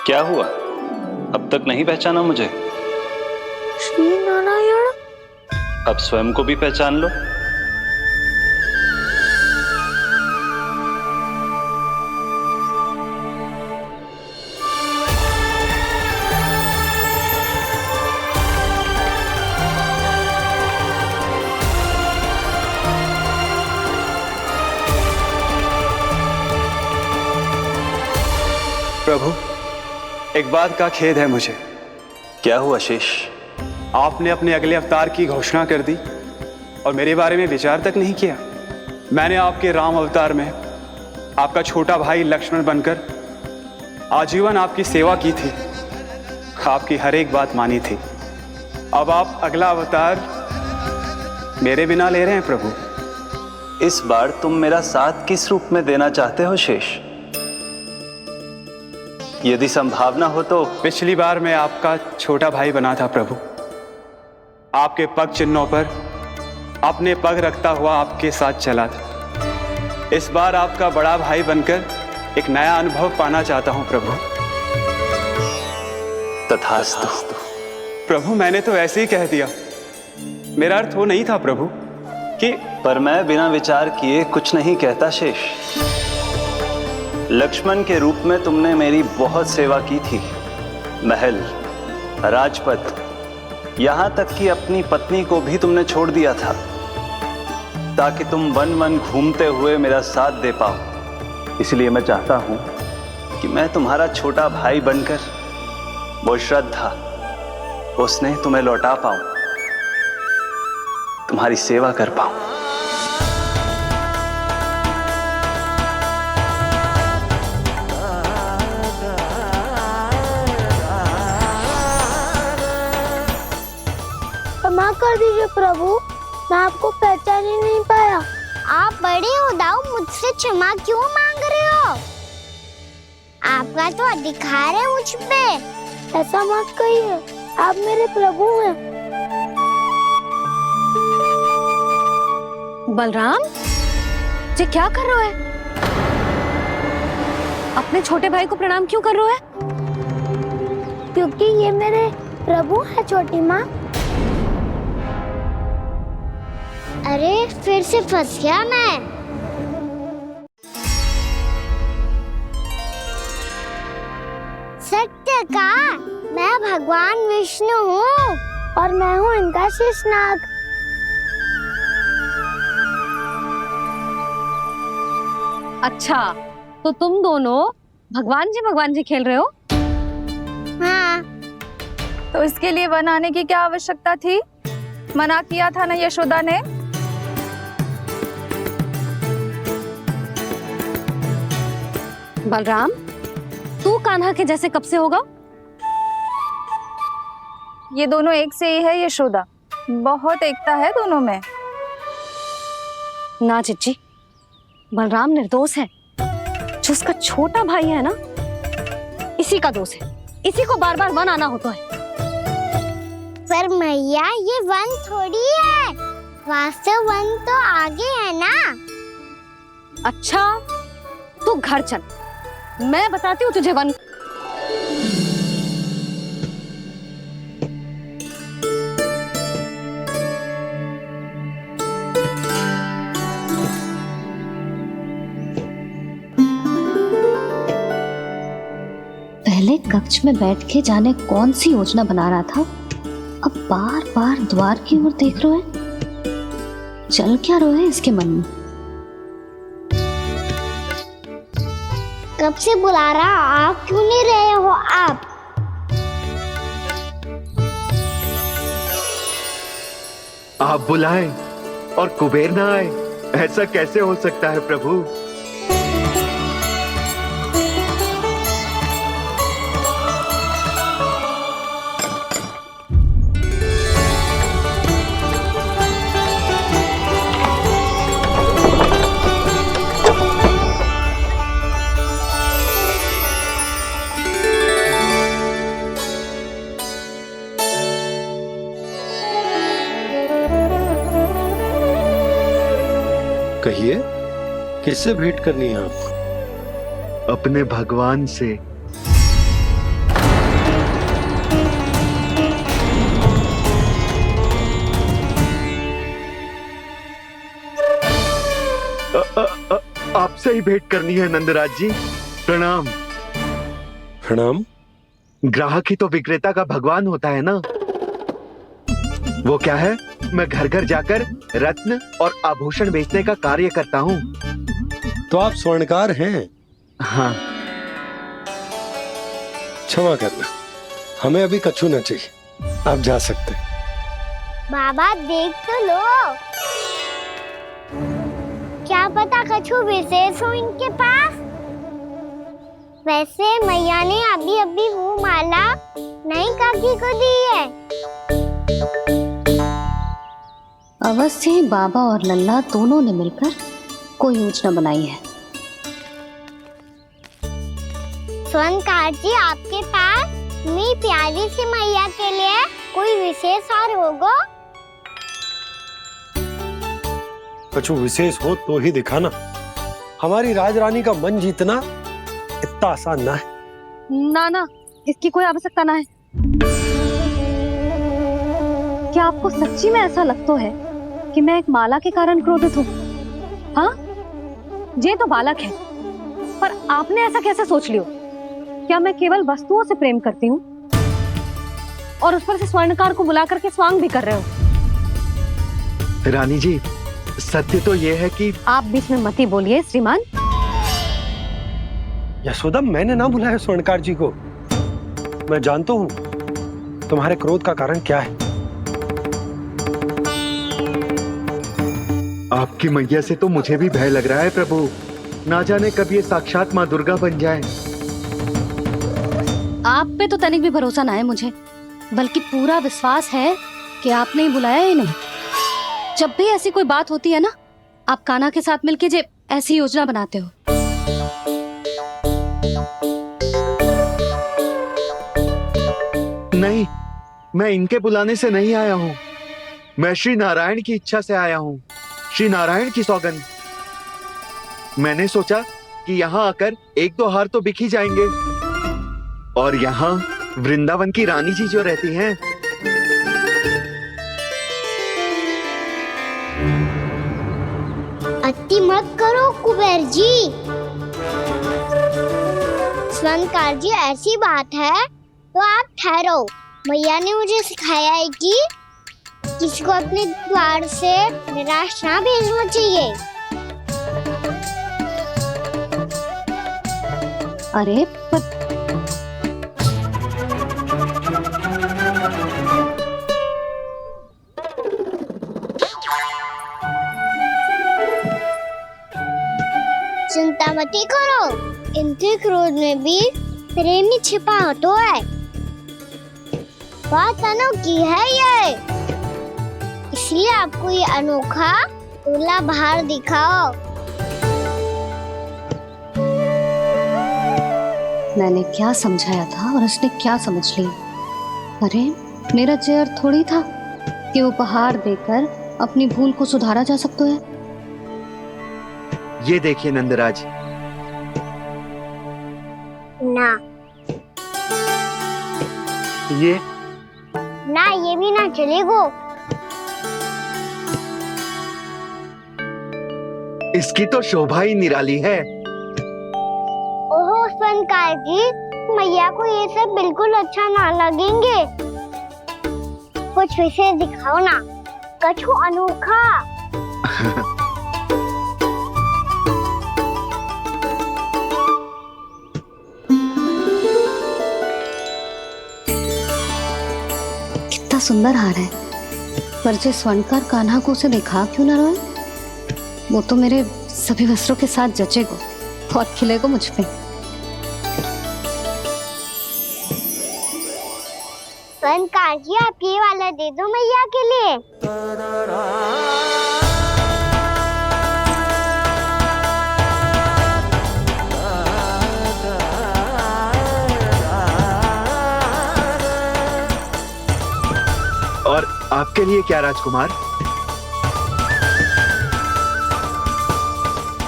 क्या हुआ? अब तक नहीं पहचाना मुझे? श्री नारायण। अब स्वयं को भी पहचान लो। प्रभु, एक बात का खेद है मुझे। क्या हुआ शेष? आपने अपने अगले अवतार की घोषणा कर दी और मेरे बारे में विचार तक नहीं किया। मैंने आपके राम अवतार में आपका छोटा भाई लक्ष्मण बनकर आजीवन आपकी सेवा की थी, आपकी हर एक बात मानी थी। अब आप अगला अवतार मेरे बिना ले रहे हैं प्रभु। इस बार तुम मेरा साथ किस रूप में देना चाहते हो शेष? यदि संभावना हो तो। पिछली बार मैं आपका छोटा भाई बना था प्रभु। आपके पग चिन्हों पर अपने पग रखता हुआ आपके साथ चला था। इस बार आपका बड़ा भाई बनकर एक नया अनुभव पाना चाहता हूं प्रभु। तथास्तु। प्रभु, मैंने तो ऐसे ही कह दिया, मेरा अर्थ वो नहीं था प्रभु कि। पर मैं बिना विचार किए कुछ नहीं कहता शेष। लक्ष्मण के रूप में तुमने मेरी बहुत सेवा की थी। महल, राजपथ, यहां तक कि अपनी पत्नी को भी तुमने छोड़ दिया था ताकि तुम वन वन घूमते हुए मेरा साथ दे पाओ। इसलिए मैं चाहता हूं कि मैं तुम्हारा छोटा भाई बनकर वो श्रद्धा, वो स्नेह तुम्हें लौटा पाऊं, तुम्हारी सेवा कर पाऊं। क्षमा कर दीजिए प्रभु, मैं आपको पहचान ही नहीं पाया। आप बड़े हो दाऊ, मुझसे क्षमा क्यों मांग रहे हो? आपका तो अधिकार है मुझ पे। ऐसा मत कहिए, आप मेरे प्रभु हैं। बलराम जी, क्या कर रहे हो? अपने छोटे भाई को प्रणाम क्यों कर रहे हो? क्योंकि ये मेरे प्रभु है छोटी माँ। अरे फिर से फंस गया मैं। सत्य का, मैं भगवान विष्णु हूँ और मैं हूँ इनका शेषनाग। अच्छा, तो तुम दोनों भगवान जी खेल रहे हो? हाँ। तो इसके लिए वन आने की क्या आवश्यकता थी? मना किया था ना यशोदा ने। बलराम, तू कान्हा के जैसे कब से होगा? ये दोनों एक से ही है यशोदा, बहुत एकता है दोनों में। ना चिच्ची, बलराम निर्दोष है। जो उसका छोटा भाई है ना, इसी का दोष है। इसी को बार बार वन आना होता है। पर मैया, ये वन थोड़ी है, वास्तव वन तो आगे है ना। अच्छा, तू घर चल, मैं बताती हूँ तुझे वन। पहले कक्ष में बैठ के जाने कौन सी योजना बना रहा था, अब बार बार द्वार की ओर देख रहे हैं। चल क्या रहे हैं इसके मन में? कब से बुला रहा, आप क्यों नहीं रहे हो? आप बुलाएं और कुबेर ना आए, ऐसा कैसे हो सकता है प्रभु? कहिए, किससे भेंट करनी है आपको? अपने भगवान से। आपसे ही भेंट करनी है नंदराज जी। प्रणाम। प्रणाम। ग्राहक ही तो विक्रेता का भगवान होता है ना। वो क्या है, मैं घर घर जाकर रत्न और आभूषण बेचने का कार्य करता हूँ। तो आप स्वर्णकार हैं? हाँ। क्षमा करना, हमें अभी कछु न चाहिए, आप जा सकते हैं। बाबा देख तो लो, क्या पता कछु विशेष हो इनके पास। वैसे मैया ने अभी अभी वो माला नई काकी को दी है। अवश्य ही बाबा और लल्ला दोनों ने मिलकर कोई योजना बनाई है। स्वर्णकार जी, आपके पास मेरी प्यारी सी मैया के लिए कोई विशेष और होगा? कछु विशेष हो तो ही दिखाना। हमारी राजरानी का मन जीतना इतना आसान ना है। ना ना, इसकी कोई आवश्यकता ना है। क्या आपको सच्ची में ऐसा लगता है कि मैं एक माला के कारण क्रोधित हूँ? हाँ, ये तो बालक है, पर आपने ऐसा कैसे सोच लियो? क्या मैं केवल वस्तुओं से प्रेम करती हूँ और उस पर से स्वर्णकार को बुला करके स्वांग भी कर रहे हो? रानी जी, सत्य तो ये है कि आप बीच में मत ही बोलिए श्रीमान। यशोदा, मैंने ना बुलाया स्वर्णकार जी को। मैं जानता हूँ तुम्हारे क्रोध का कारण क्या है। आपकी मैया से तो मुझे भी भय लग रहा है प्रभु। ना जाने कब ये साक्षात माँ दुर्गा बन जाए। आप पे तो तनिक भी भरोसा ना है मुझे, बल्कि पूरा विश्वास है कि आपने ही बुलाया ही नहीं। जब भी ऐसी कोई बात होती है ना, आप कान्हा के साथ मिलके जे ऐसी योजना बनाते हो। नहीं, मैं इनके बुलाने से नहीं आया हूँ। मैं श्री नारायण की इच्छा से आया हूँ, श्री नारायण की सौगंध। मैंने सोचा कि यहाँ आकर एक दो हार तो बिक ही जाएंगे। और यहाँ वृंदावन की रानी जी जो रहती हैं, अति मत करो कुबेर जी। स्वर्णकार जी, ऐसी बात है तो आप ठहरो। मैया ने मुझे सिखाया है कि किसी को अपने द्वार से निराश ना भेजना चाहिए। अरे पर चिंता मत करो, इनके क्रोध में भी प्रेम ही छिपा तो है। बात अनोखी है ये, इसलिए आपको ये अनोखा दूल्हा बाहर दिखाओ। मैंने क्या समझाया था और उसने क्या समझ लिया? अरे मेरा चेयर थोड़ी था कि उपहार देकर अपनी भूल को सुधारा जा सकता है। ये देखिए नंदराज। ना ये ना, ये भी ना चलेगो। इसकी तो शोभा ही निराली है। ओहो स्वर्णकार जी, मैया को ये सब बिल्कुल अच्छा ना लगेंगे। कुछ विशेष दिखाओ ना, कछु अनोखा। कितना सुंदर हार है, पर जो स्वर्णकार कान्हा को उसे दिखा क्यों ना रोए? वो तो मेरे सभी वस्त्रों के साथ जचेगा, बहुत खिलेगा मुझ पे। स्वर्णकार जी, आप ये वाला दे दो मैया के लिए। और आपके लिए क्या राजकुमार?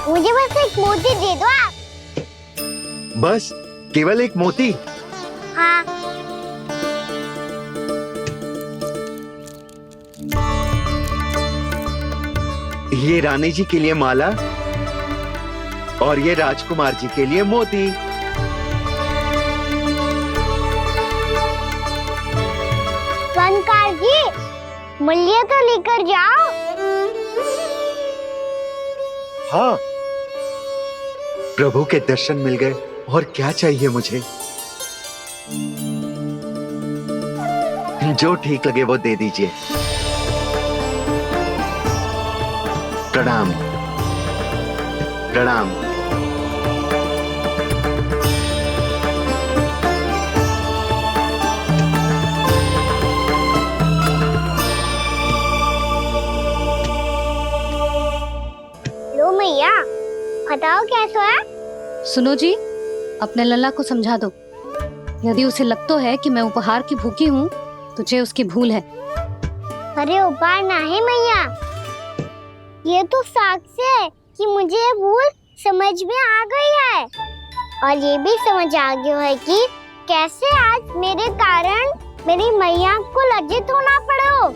मुझे बस एक मोती दे दो आप। बस केवल एक मोती? हाँ। ये रानी जी के लिए माला और ये राजकुमार जी के लिए मोती। बनकार जी, मूल्य तो लेकर जाओ। हाँ, प्रभु के दर्शन मिल गए, और क्या चाहिए मुझे? जो ठीक लगे वो दे दीजिए। प्रणाम प्रणाम। लो मैया, बताओ कैसा है? सुनो जी, अपने लल्ला को समझा दो। यदि उसे लगता है कि मैं उपहार की भूखी हूँ, तो ये उसकी भूल है। अरे उपहार ना है मैया, ये तो साक्ष्य है कि मुझे ये भूल समझ में आ गई है, और ये भी समझ आ गया है कि कैसे आज मेरे कारण मेरी मैया को लज्जित होना पड़ो।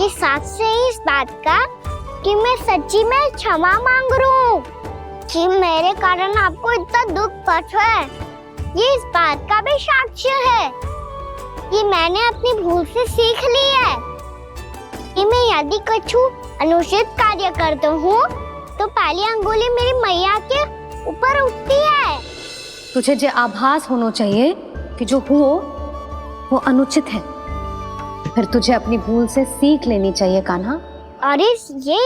ये साक्ष्य है इस बात का कि मैं सच्ची में क्षमा मांग रहा हूँ कि मेरे कारण आपको इतना दुख पहुंचा है। ये इस बात का भी साक्ष्य है कि मैंने अपनी भूल से सीख ली है कि मैं यदि कुछ अनुचित कार्य करता हूँ तो पहली अंगुली मेरी मैया के ऊपर उठती है। तुझे जो आभास होना चाहिए कि जो हुआ वो अनुचित है, फिर तुझे अपनी भूल से सीख लेनी चाहिए कान्हा। और ये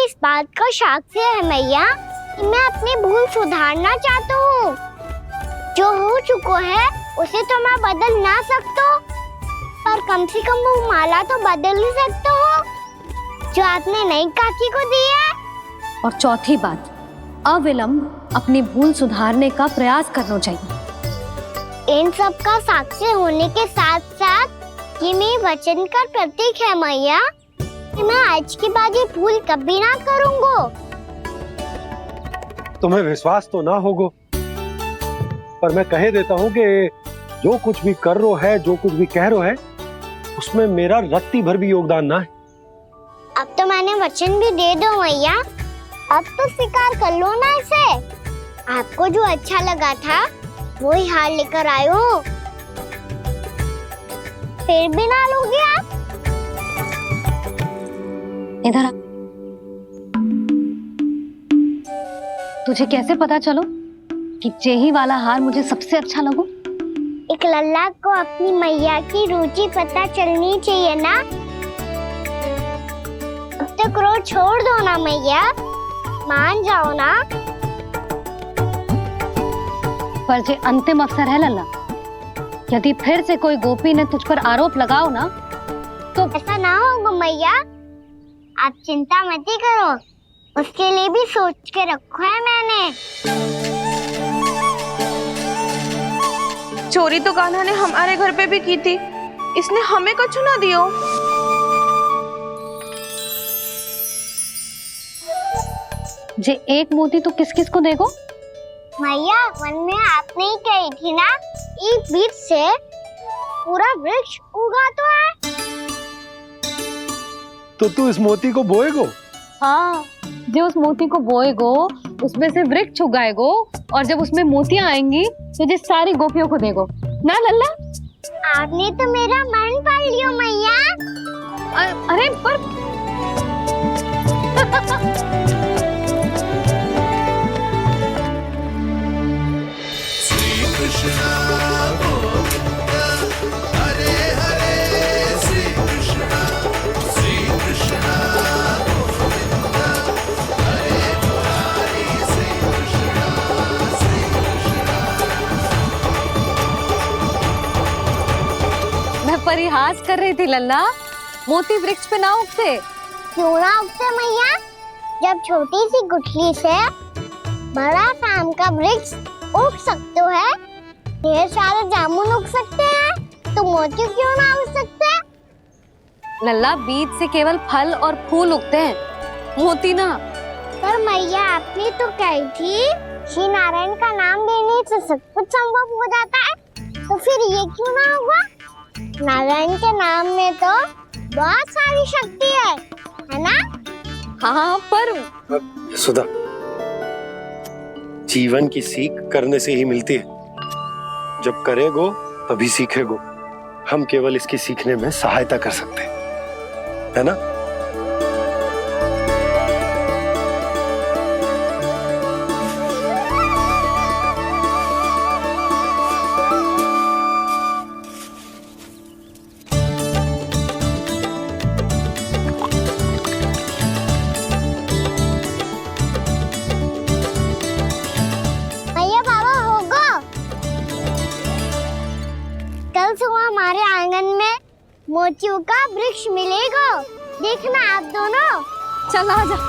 इस बात का साक्ष्य है मैया कि मैं अपनी भूल सुधारना चाहता हूँ। जो हो चुका है उसे तो मैं बदल ना सकता, पर कम से कम वो माला तो बदल ही सकता हूँ जो आपने नई काकी को दी है। और चौथी बात, अविलंब अपनी भूल सुधारने का प्रयास करना चाहिए। इन सब का साक्षी होने के साथ साथ ये मेरे वचन का प्रतीक है मैया कि मैं आज के बाद ये भूल कभी ना करूँगा। तुम्हें विश्वास तो ना होगो, पर मैं कह देता हूँ कि जो कुछ भी कर रो है, जो कुछ भी कह रो है, उसमें मेरा रत्ती भर भी योगदान ना है। अब तो मैंने वचन भी दे दो मैया, अब तो स्वीकार कर लो ना इसे। आपको जो अच्छा लगा था वो ही हार लेकर आयो, फिर भी ना लोगे आप? इधर आ। तुझे कैसे पता चलो कि जेही वाला हार मुझे सबसे अच्छा लगो? एक लल्ला को अपनी मैया की रुचि पता चलनी चाहिए ना। अब तो क्रोध छोड़ दो ना मैया, मान जाओ ना। पर जे अंतिम अवसर है लल्ला, यदि फिर से कोई गोपी ने तुझ पर आरोप लगाओ ना तो ऐसा ना होगा मैया, आप चिंता मत ही करो, उसके लिए भी सोच के रखा है मैंने। चोरी तो कान्हा ने हमारे घर पे भी की थी, इसने हमें कछु ना दियो। जे एक मोती तो किस किस को देगो? मैया, मन में आपने ही कही थी ना, एक बीज से पूरा वृक्ष उगा तो है। तो तू इस मोती को बोएगो? हाँ, जो उस मोती को बोएगो उसमें से वृक्ष उगाएगो, और जब उसमें मोतियां आएंगी तो जो सारी गोपियों को देगो ना लल्ला। आपने तो मेरा मन पढ़ लियो मैया। अरे पर मैं परिहास कर रही थी लल्ला, मोती वृक्ष पे ना उगते। क्यों ना उगते मैया? जब छोटी सी गुठली से बड़ा आम का वृक्ष उग सकते है, ढेर सारे जामुन उग सकते हैं, तो मोती क्यों ना उग सकते? लल्ला, बीज से केवल फल और फूल उगते हैं, मोती ना। पर मैया, आपने तो कही थी श्री नारायण का नाम लेने से सब कुछ संभव हो जाता है, तो फिर ये क्यों ना होगा? नारायण के नाम में तो बहुत सारी शक्ति है ना? हाँ, पर सुधा, जीवन की सीख करने से ही मिलती है। जब करेगो तभी सीखेगो। हम केवल इसकी सीखने में सहायता कर सकते हैं, है ना? भैया बाबा होगो, कल सुबह हमारे आंगन में मोतियों का वृक्ष मिलेगा। देखना आप दोनों। चल आ जा।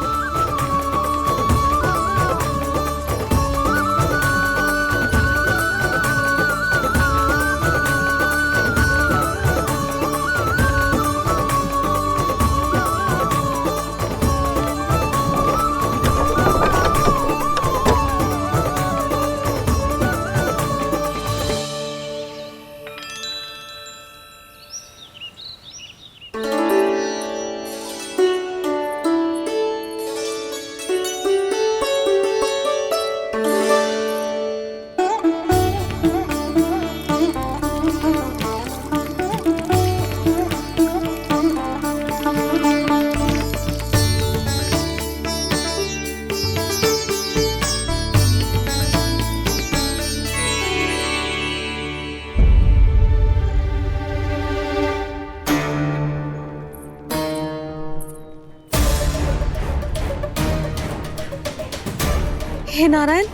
हे नारायण,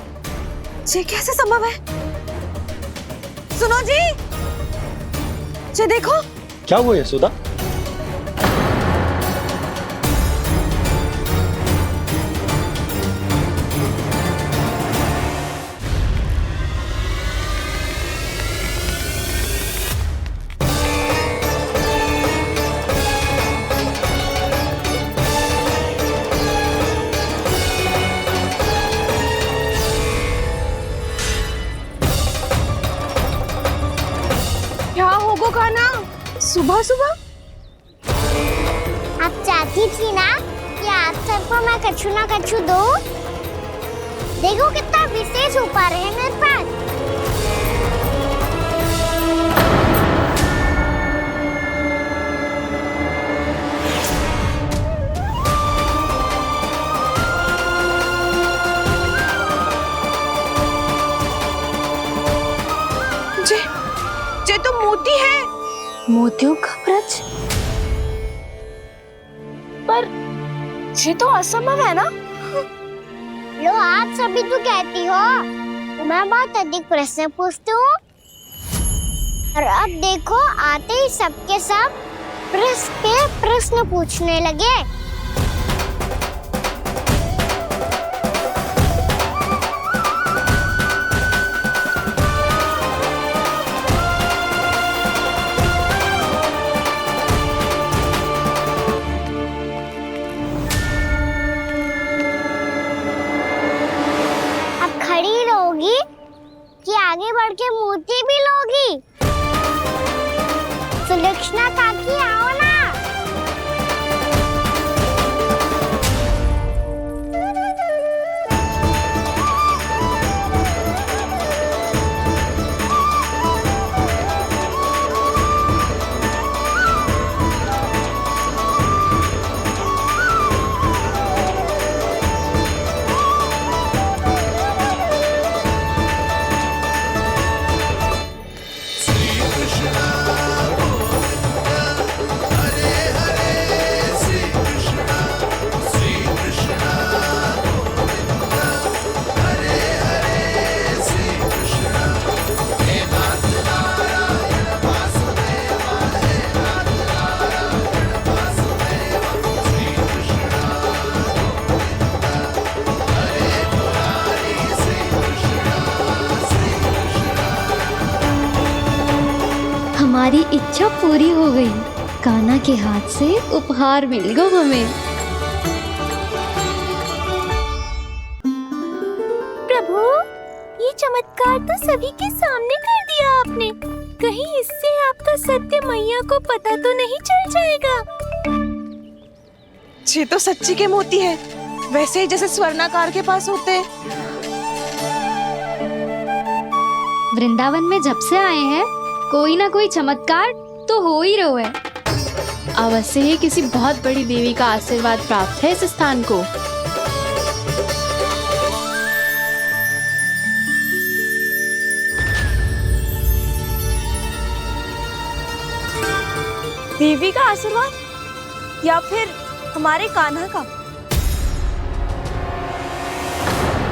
ये कैसे संभव है? सुनो जी, ये देखो। क्या हुआ यशोदा? क्या होगो खाना सुबह सुबह? आप चाहती थी ना कि आज सबको मैं कछु ना कछु दूं। देखो कितना विशेष उपहार है मेरे पास। ये तो मोती है। मोतियों का ब्रज? पर ये तो असंभव है ना? लो आप सभी तो कहती हो, मैं बहुत अधिक प्रश्न पूछती हूँ। और अब देखो आते ही सबके सब प्रश्न पे प्रश्न पूछने लगे। कि आगे बढ़ के मोती भी लोगी? सुलक्षणा काकी आओ ना। हमारी इच्छा पूरी हो गई। कान्हा के हाथ से उपहार मिल गया हमें। प्रभु, ये चमत्कार तो सभी के सामने कर दिया आपने। कहीं इससे आपका सत्य मैया को पता तो नहीं चल जाएगा? ये तो सच्ची के मोती है, वैसे ही जैसे स्वर्णाकार के पास होते हैं। वृंदावन में जब से आए हैं कोई ना कोई चमत्कार तो हो ही रहा है। अवश्य ही किसी बहुत बड़ी देवी का आशीर्वाद प्राप्त है इस स्थान को। देवी का आशीर्वाद या फिर हमारे कान्हा का?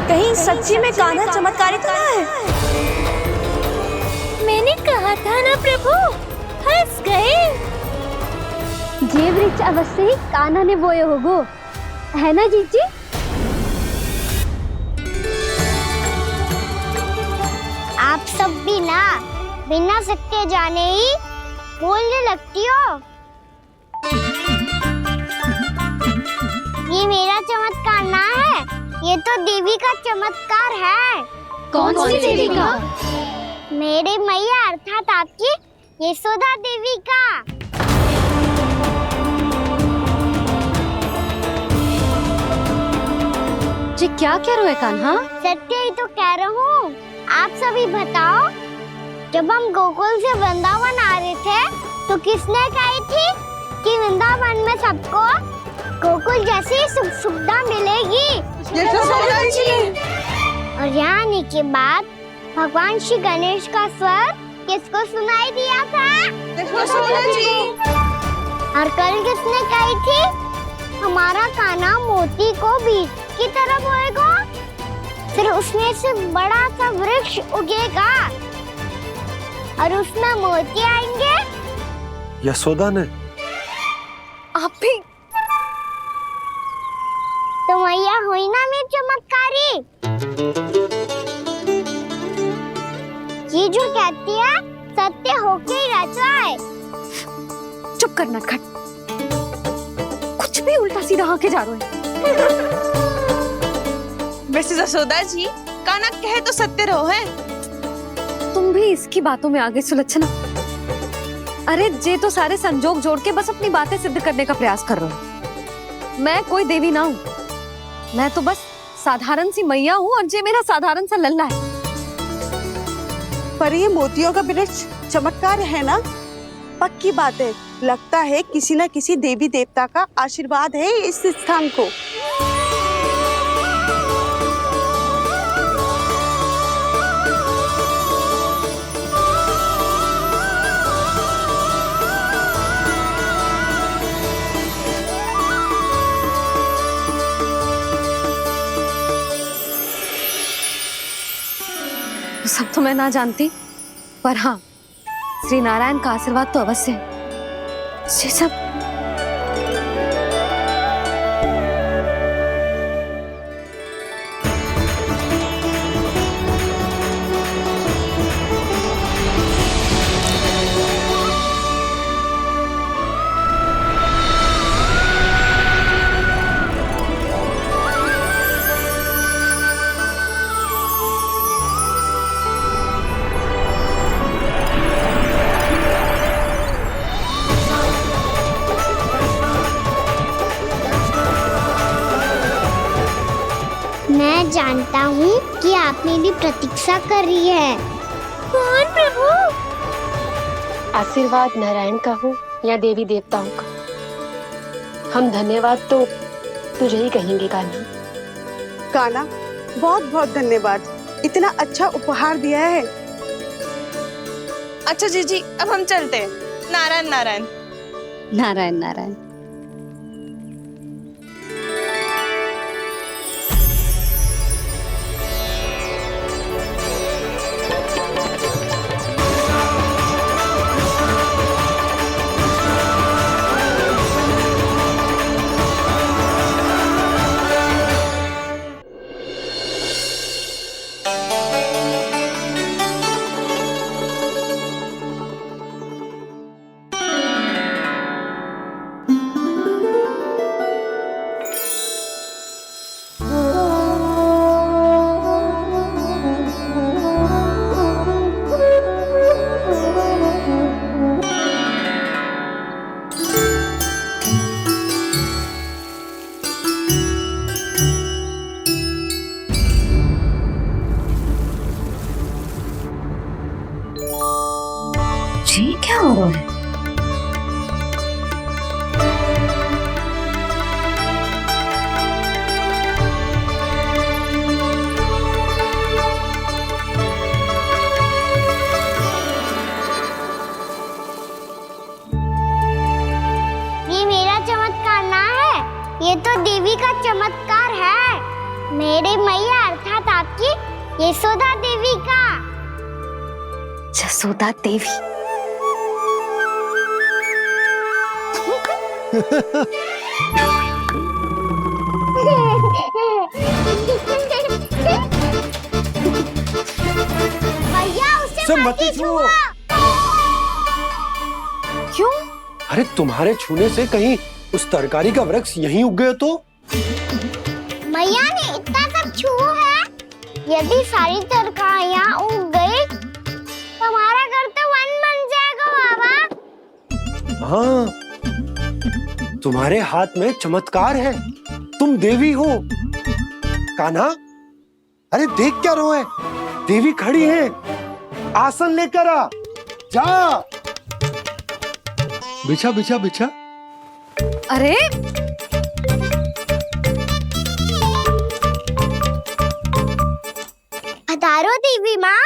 कहीं सच्ची में कान्हा चमत्कारी तो ना है? मैंने कहा था ना प्रभु, हंस गए। ये वृक्ष अवश्य ही कान्हा ने बोए होगो, है ना जीजी? आप सब भी ना बिना सत्य जाने ही बोलने लगती हो। ये मेरा चमत्कार ना है, ये तो देवी का चमत्कार है। कौन सी देवी का? मेरे मैया अर्थात आपकी यशोदा देवी का। जी क्या कह रहे हो कान्हा? सत्य ही तो कह रहा हूँ। आप सभी बताओ, जब हम गोकुल से वृंदावन आ रहे थे तो किसने कही थी कि वृंदावन में सबको गोकुल जैसी सुख सुविधा मिलेगी? और यहाँ आने के बाद भगवान श्री गणेश का स्वर किसको सुनाई दिया था? और कल किसने कही थी हमारा कान्हा मोती को बीज की तरह बोएगा, फिर उसमें से बड़ा सा वृक्ष उगेगा और उसमें मोती आएंगे? यशोदा ने। आप भी तो मैया हुई ना मेरी चमत्कारी। ये जो कहती है सत्य होके ही रहता है। चुप कर नटखट, कुछ भी उल्टा सीधा आके जा रहे हो। वैसे यशोदा जी, कान्हा कहे तो सत्य रहो है। तुम भी इसकी बातों में आगे सुलझना। अरे जे तो सारे संजोग जोड़ के बस अपनी बातें सिद्ध करने का प्रयास कर रहे हो। मैं कोई देवी ना हूँ, मैं तो बस साधारण सी मैया हूँ और जे मेरा साधारण सा लल्ला है। पर ये मोतियों का वृक्ष चमत्कार है ना? पक्की बात है, लगता है किसी न किसी देवी देवता का आशीर्वाद है इस स्थान को। सब तो मैं ना जानती, पर हाँ, श्री नारायण का आशीर्वाद तो अवश्य है। ये सब मैं जानता हूँ कि आप मेरी प्रतीक्षा कर रही है। कौन प्रभु? आशीर्वाद नारायण का हो या देवी देवताओं का, हम धन्यवाद तो तुझे ही कहेंगे कान्हा। कान्हा, बहुत बहुत धन्यवाद, इतना अच्छा उपहार दिया है। अच्छा जीजी, अब हम चलते हैं। नारायण नारायण। नारायण नारायण। जी क्या हो रहा है? ये मेरा चमत्कार ना है, ये तो देवी का चमत्कार है। मेरी मैया अर्थात आपकी यशोदा देवी का। जसोदा देवी। भैया उसे मत छुओ। क्यों? अरे तुम्हारे छूने से कहीं उस तरकारी का वृक्ष यहीं उग गए तो? मैया ने इतना सब छुआ है, यदि सारी तरकारियां उग गई तो हमारा घर तो वन बन जाएगा बाबा। हाँ, तुम्हारे हाथ में चमत्कार है, तुम देवी हो। कान्हा, अरे देख क्या रो है, देवी खड़ी है, आसन लेकर आ, जा। बिछा बिछा बिछा। अरे पधारो देवी माँ,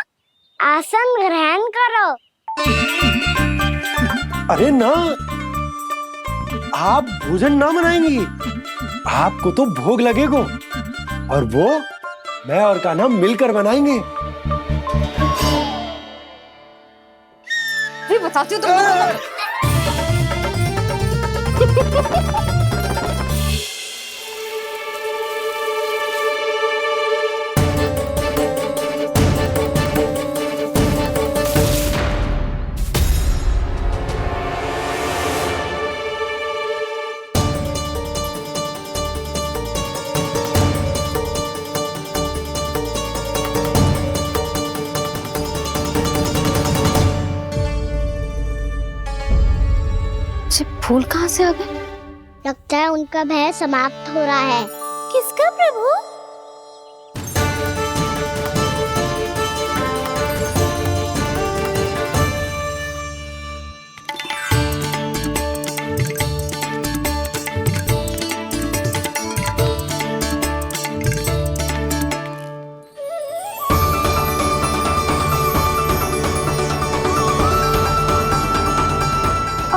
आसन ग्रहण करो। अरे ना, आप भोजन ना बनाएंगी, आपको तो भोग लगेगा और वो मैं और कान्हा मिलकर बनाएंगे। फिर बताती हूँ तुमको। फूल कहाँ से आ गए? लगता है उनका भय समाप्त हो रहा है। किसका प्रभु?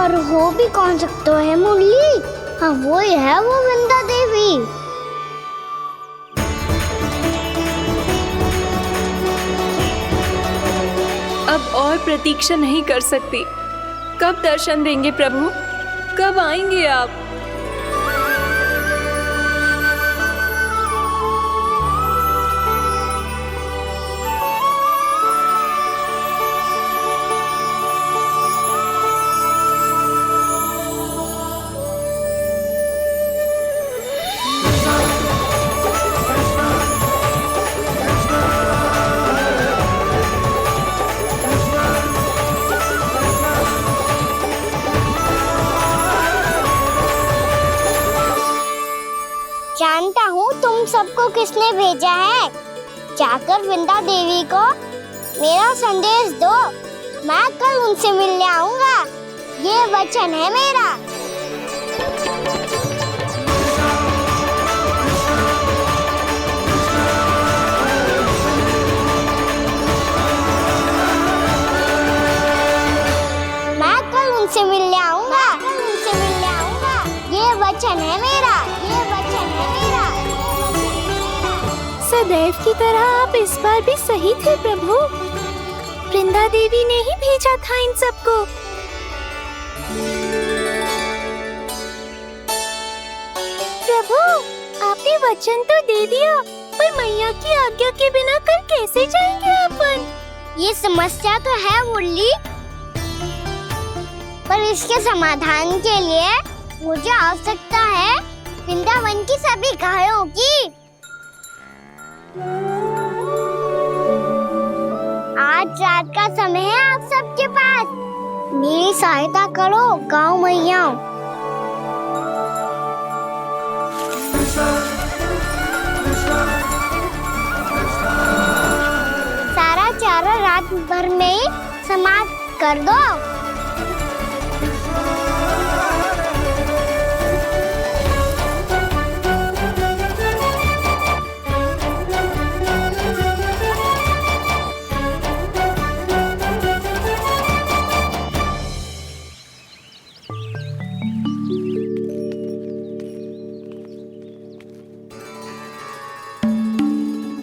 और हो भी कौन सकता है मुरली? हाँ वो ही है, वो वृंदा देवी। अब और प्रतीक्षा नहीं कर सकती। कब दर्शन देंगे प्रभु? कब आएंगे आप? जानता हूँ तुम सबको किसने भेजा है। जाकर वृंदा देवी को मेरा संदेश दो, मैं कल उनसे मिलने आऊंगा, ये वचन है मेरा। मैं कल उनसे मिलने आऊंगा, ये वचन है मेरा, ये वचन है मेरा। सदैव की तरह आप इस बार भी सही थे प्रभु। वृंदा देवी ने ही भेजा था इन सबको। प्रभु, आपने वचन तो दे दिया, पर मैया की आज्ञा के बिना कल कैसे जाएंगे अपन? ये समस्या तो है मुरली, पर इसके समाधान के लिए मुझे आवश्यकता है वृंदावन की सभी गायों की। आज रात का समय है आप सबके पास, मेरी सहायता करो गाँव मैया। सारा चारा रात भर में ही समाप्त कर दो।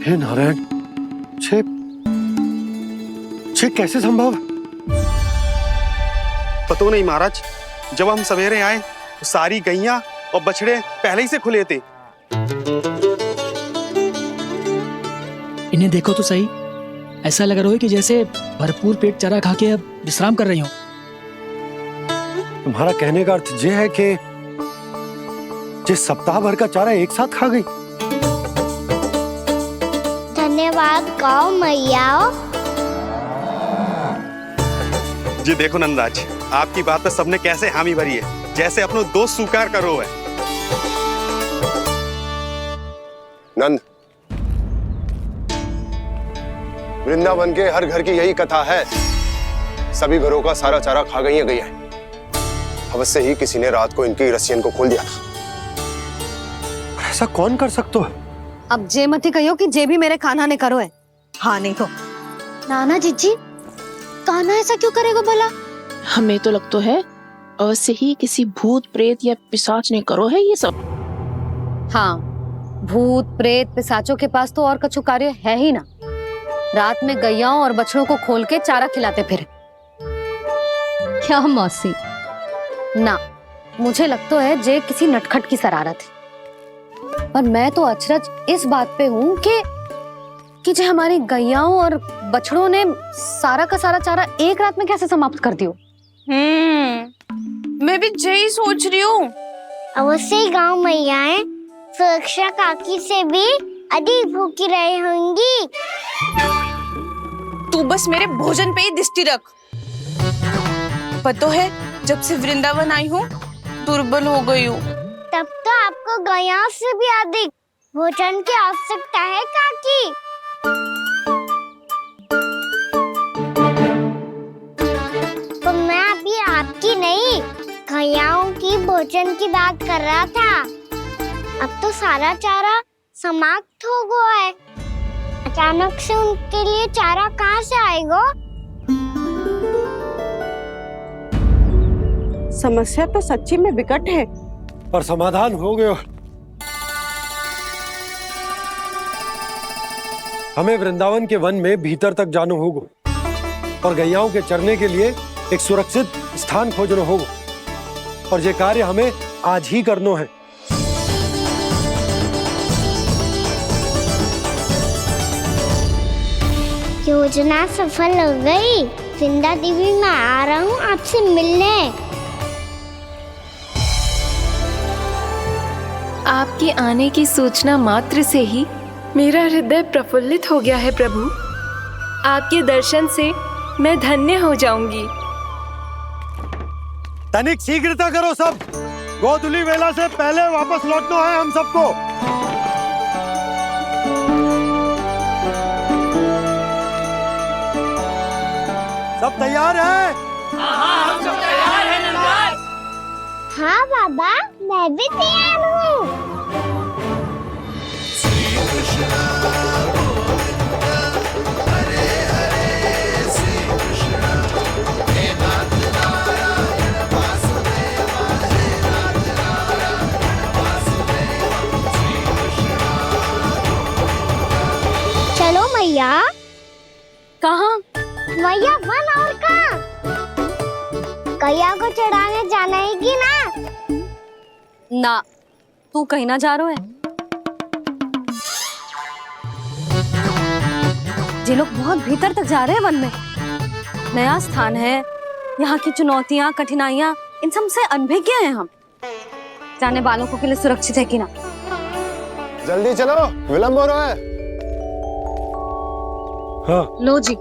हे नारायण, छे कैसे संभव? पता नहीं महाराज, जब हम सवेरे आए तो सारी गैया और बछड़े पहले ही से खुले थे। इन्हें देखो तो सही, ऐसा लग रहा है कि जैसे भरपूर पेट चारा खा के अब विश्राम कर रही हूँ। तुम्हारा कहने का अर्थ यह है कि जिस सप्ताह भर का चारा एक साथ खा गई। धन्यवाद गौ मैया। जी देखो नंदराज, आपकी बात पे सबने कैसे हामी भरी है, जैसे अपनो दोस्त स्वीकार करो है। नंद, वृंदावन के हर घर की यही कथा है, सभी घरों का सारा चारा खा गई है। अवश्य ही किसी ने रात को इनकी रस्सियन को खोल दिया था। ऐसा कौन कर सकता है? अब जे मती कहियो कि जे भी मेरे कान्हा ने करो है। हाँ नहीं तो नाना जीजी, कान्हा ऐसा क्यों करेगा भला? हमें तो लगता है अवश्य ही किसी भूत प्रेत या पिशाच ने करो है ये सब। हाँ, भूत प्रेत पिशाचों के पास तो और कछु कार्य है ही ना। रात में गैयाओं और बछड़ों को खोल के चारा खिलाते फिर। क्या मौसी? ना, मुझे लगता है जे किसी नटखट की शरारत है। पर मैं तो अचरज इस बात पे हूँ कि जो हमारी गैयाओं और बछड़ों ने सारा का सारा चारा एक रात में कैसे समाप्त कर दियो। मैं भी यही सोच रही हूँ। अवश्य ही गाँव मैयाएं सुरक्षा काकी से भी अधिक भूखी रही होंगी। तू बस मेरे भोजन पे ही दृष्टि रख। पता है, जब से वृंदावन आई हूँ दुर्बल हो गई हूँ। तब तो आपको गैया से भी अधिक भोजन की आवश्यकता है काकी। तो मैं अभी आपकी नहीं, गैयाओं की भोजन की बात कर रहा था। अब तो सारा चारा समाप्त हो गया है। अचानक से उनके लिए चारा कहाँ से आएगा? समस्या तो सच्ची में विकट है, पर समाधान हो गया। हमें वृंदावन के वन में भीतर तक जाना होगा और गैयाओं के चरने के लिए एक सुरक्षित स्थान खोजना होगा, और ये कार्य हमें आज ही करना है। योजना सफल हो गई। वृंदा देवी, मैं आ रहा हूँ आपसे मिलने। आपके आने की सूचना मात्र से ही मेरा हृदय प्रफुल्लित हो गया है प्रभु। आपके दर्शन से मैं धन्य हो जाऊंगी। तनिक शीघ्रता करो सब, गोधुली वेला से पहले वापस लौटना है हम सबको। सब तैयार है? हाँ, हम सब तैयार हैं नंदराज। हाँ बाबा, मैं भी तैयार हूँ। चलो मैया। कहाँ? मैया वन और कहाँ? गैया को चढ़ाने जाना है कि ना? ना, तू कहीं ना जा रहा है। ये लोग बहुत भीतर तक जा रहे हैं वन में। नया स्थान है, यहाँ की चुनौतियाँ, कठिनाइयाँ, इन सब से अनभिज्ञ हैं हम। जाने वालों को के लिए सुरक्षित है कि ना? जल्दी चलो, विलंब हो रहा है। हाँ। लो जी।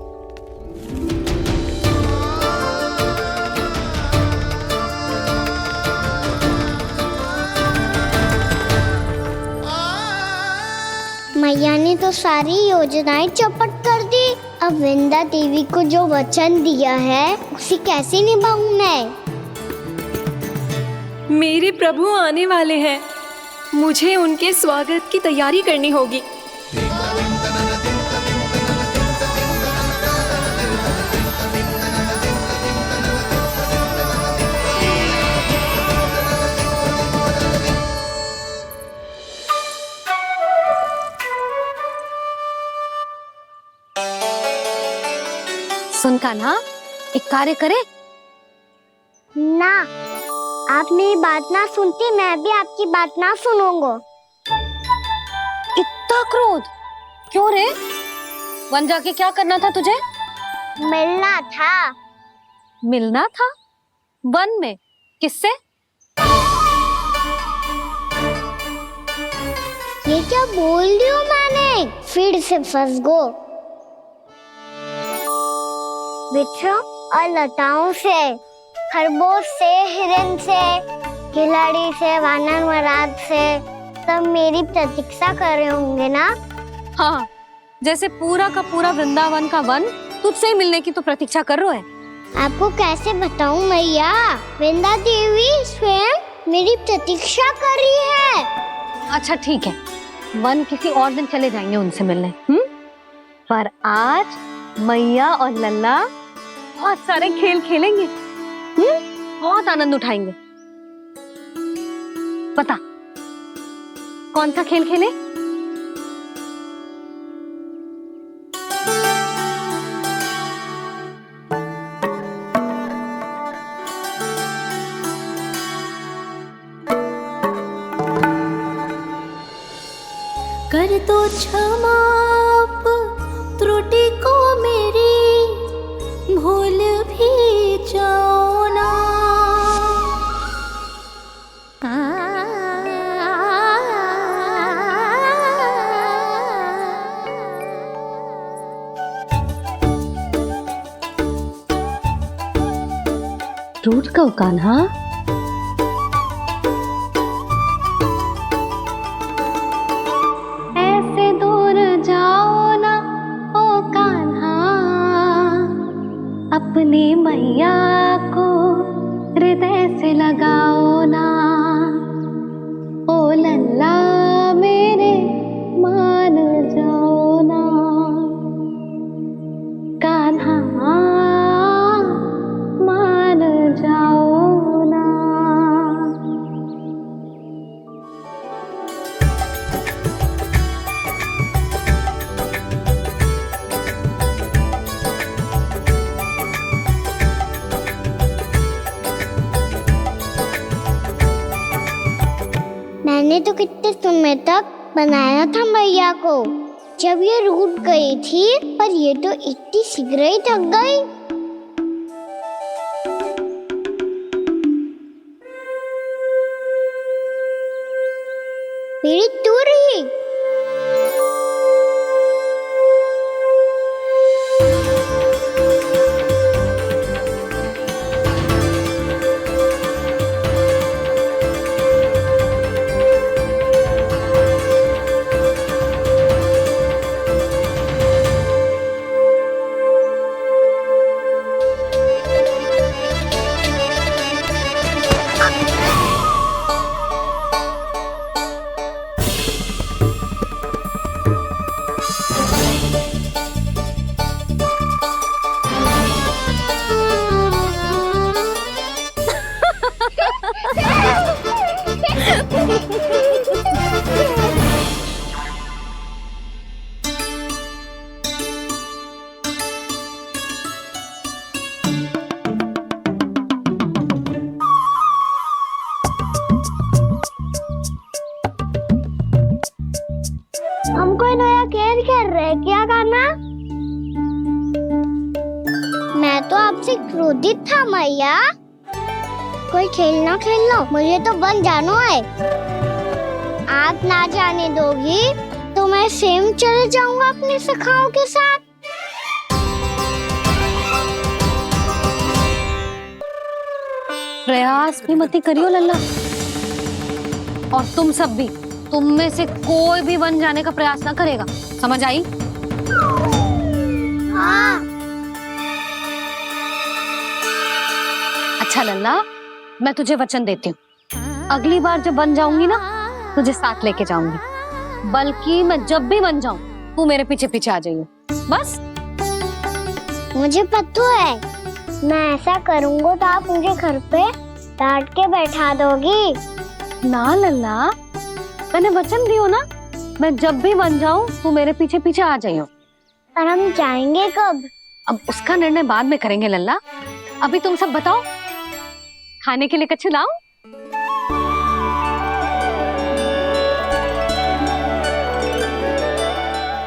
मैया ने तो सारी योजनाएं चौपट कर दी। अब वृंदा देवी को जो वचन दिया है उसे कैसे निभाऊं मैं? मेरे प्रभु आने वाले हैं, मुझे उनके स्वागत की तैयारी करनी होगी। कान्हा, एक कार्य करे। ना, आप मेरी बात ना सुनती, मैं भी आपकी बात ना सुनूंगा। इतना क्रोध क्यों रे? वन जाके क्या करना था तुझे? मिलना था। मिलना था? वन में? किससे? ये क्या बोल रही हूँ मैंने? फिर से फंस गो। वृक्षों और लताओं से, खरगोश से, हिरन से, खिलाड़ी से, वानर महाराज से, सब मेरी प्रतीक्षा कर रहे होंगे ना? हाँ, जैसे पूरा का पूरा वृंदावन का वन तुझसे ही मिलने की तो प्रतीक्षा कर रहा है। आपको कैसे बताऊं मैया? वृंदा देवी स्वयं मेरी प्रतीक्षा कर रही है। अच्छा ठीक है, वन किसी और दिन चले जाएंगे उनसे मिलने। पर आज मैया और लल्ला बहुत सारे खेल खेलेंगे। बहुत आनंद उठाएंगे। बता कौन सा खेल खेले? कर दो क्षमा त्रुटि को मेरी, भूल भी जाओ ना। टूट गओ कान्हा? ऐसे दूर जाओ ना ओ कान्हा, अपनी मैया को हृदय से लगाओ ना। ओ लल्ला मेरे मान जाओ ना, कान्हा मान जाओ ना। मैंने तो कितने समय तक बनाया था मैया को, जब ये रूठ गई थी, पर ये तो इतनी शीघ्र ही थक गई। मेरी दूर ही। हम कोई नया खेल खेल रहे हैं क्या कान्हा? मैं तो आपसे क्रोधित था मैया। कोई खेलना खेलना, मुझे तो वन जाना है। आप ना जाने दोगी तो मैं स्वयं चले जाऊंगा अपने सखाओं के साथ। प्रयास भी मत करियो लल्ला, और तुम सब भी, तुम में से कोई भी वन जाने का प्रयास ना करेगा, समझ आई? हाँ। अच्छा लल्ला, मैं तुझे वचन देती हूँ, अगली बार जब वन जाऊंगी ना, तुझे साथ लेके जाऊंगी। बल्कि मैं जब भी वन जाऊं, तू मेरे पीछे पीछे आ जाइए, बस। मुझे पता है, मैं ऐसा करूंगा तो आप मुझे घर पे डांट के बैठा दोगी। ना लल्ला, मैंने वचन दियो ना, मैं जब भी वन जाऊं तू मेरे पीछे पीछे आ जाइयो। पर हम जाएंगे कब? अब उसका निर्णय बाद में करेंगे लल्ला। अभी तुम सब बताओ, खाने के लिए कच्छु लाऊं?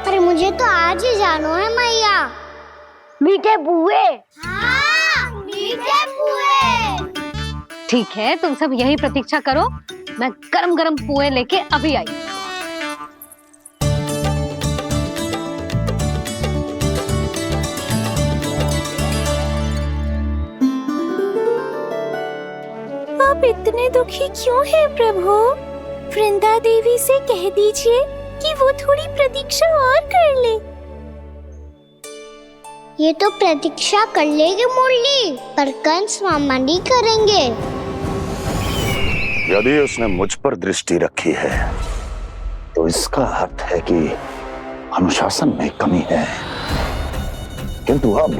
अरे मुझे तो आज ही जाना है मैया। मीठे बुए। हाँ, मीठे बुए। ठीक है, तुम सब यही प्रतीक्षा करो, मैं गरम गरम पुए लेके अभी आई। आप इतने दुखी क्यों हैं प्रभु? वृंदा देवी से कह दीजिए कि वो थोड़ी प्रतीक्षा और कर ले। ये तो प्रतीक्षा कर लेंगे मुरली, पर कंस मामा नहीं करेंगे। यदि उसने मुझ पर दृष्टि रखी है तो इसका अर्थ है कि अनुशासन में कमी है। किंतु अब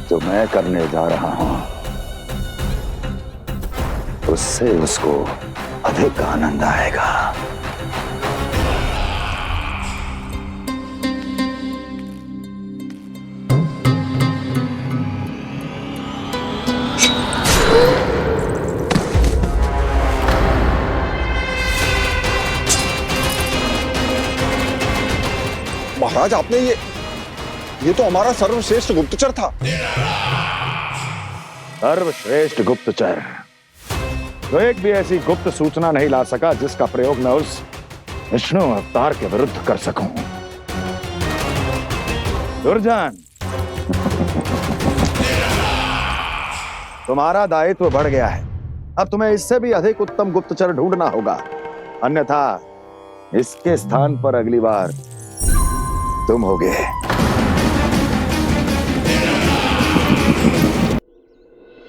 जो मैं करने जा रहा हूं उससे उसको अधिक आनंद आएगा। महाराज, आपने ये तो हमारा सर्वश्रेष्ठ गुप्तचर था। सर्वश्रेष्ठ गुप्तचर तो एक भी ऐसी गुप्त सूचना नहीं ला सका जिसका प्रयोग मैं उस विष्णु अवतार के विरुद्ध कर सकूं। दुर्जन, तुम्हारा दायित्व बढ़ गया है। अब तुम्हें इससे भी अधिक उत्तम गुप्तचर ढूंढना होगा, अन्यथा इसके स्थान पर अगली बार तुम होगे।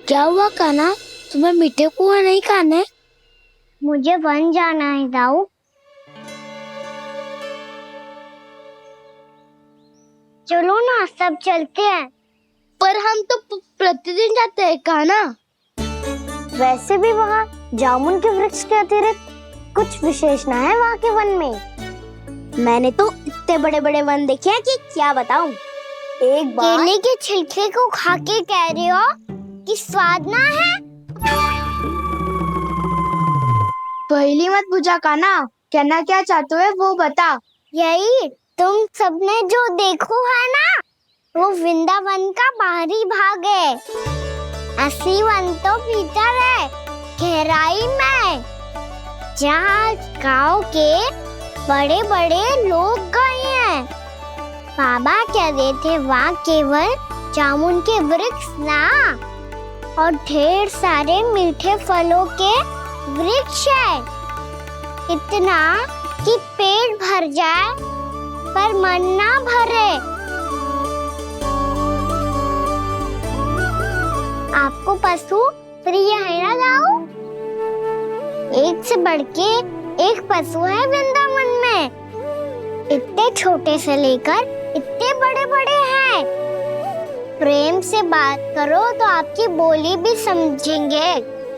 क्या हुआ कान्हा, तुम्हें मीठे पुआ नहीं खाने? मुझे वन जाना है दाऊ। चलो ना, सब चलते हैं। पर हम तो प्रतिदिन जाते हैं कान्हा। वैसे भी वहाँ जामुन के वृक्ष के अतिरिक्त कुछ विशेष ना है वहाँ के वन में। मैंने तो इतने बड़े बड़े वन देखे हैं कि क्या बताऊं। एक बार केले के छिलके को खा के कह रहे हो कि स्वाद ना है? पहली मत बुझा कान्हा, कहना क्या चाहते हो वो बता। यही तुम सबने जो देखो है ना, वो वृंदावन का बाहरी भाग है। असली वन तो भीतर है, गहराई में, जहाँ गाँव के बड़े बड़े लोग गए हैं। बाबा कह रहे थे वहाँ केवल जामुन के वृक्ष ना, और ढेर सारे मीठे फलों के वृक्ष है। इतना कि पेट भर जाए पर मन ना भरे। आपको पशु प्रिय है ना दाऊ? एक से बढ़ के एक पशु है वृंदावन में। इतने छोटे से लेकर इतने बड़े बड़े हैं। प्रेम से बात करो तो आपकी बोली भी समझेंगे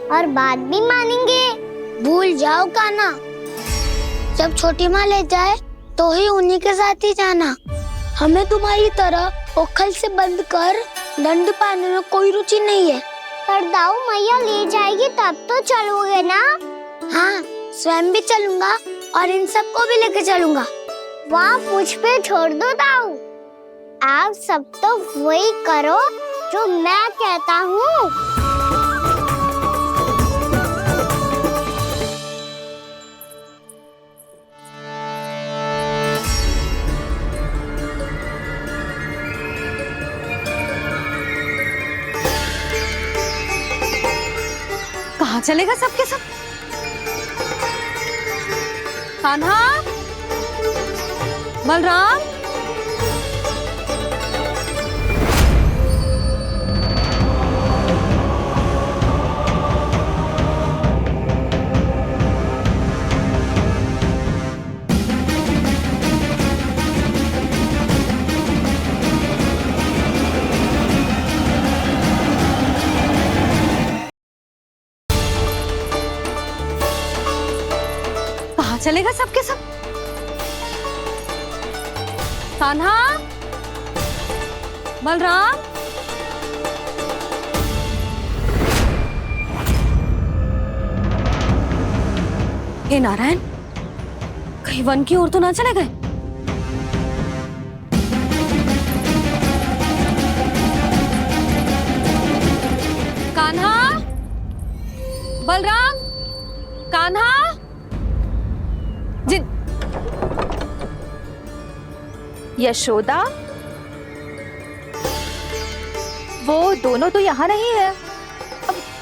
और बात भी मानेंगे। भूल जाओ कान्हा, जब छोटी माँ ले जाए तो ही उन्हीं के साथ ही जाना। हमें तुम्हारी तरह ओखल से बंद कर दंड पाने में कोई रुचि नहीं है। पर दाऊ मैया ले जाएगी तब तो चलोगे ना? हाँ, स्वयं भी चलूंगा और इन सबको भी लेके चलूंगा। वहाँ मुझ पे छोड़ दो दाऊ। आप सब तो वही करो जो मैं कहता हूँ। कहाँ चलेगा सबके सब? कान्हा, बलराम, कहाँ चलेगा सबके सब? कान्हा, बलराम, हे नारायण, कहीं वन की ओर तो ना चले गए? कान्हा, बलराम, कान्हा, जिन यशोदा, वो दोनों तो यहाँ नहीं है।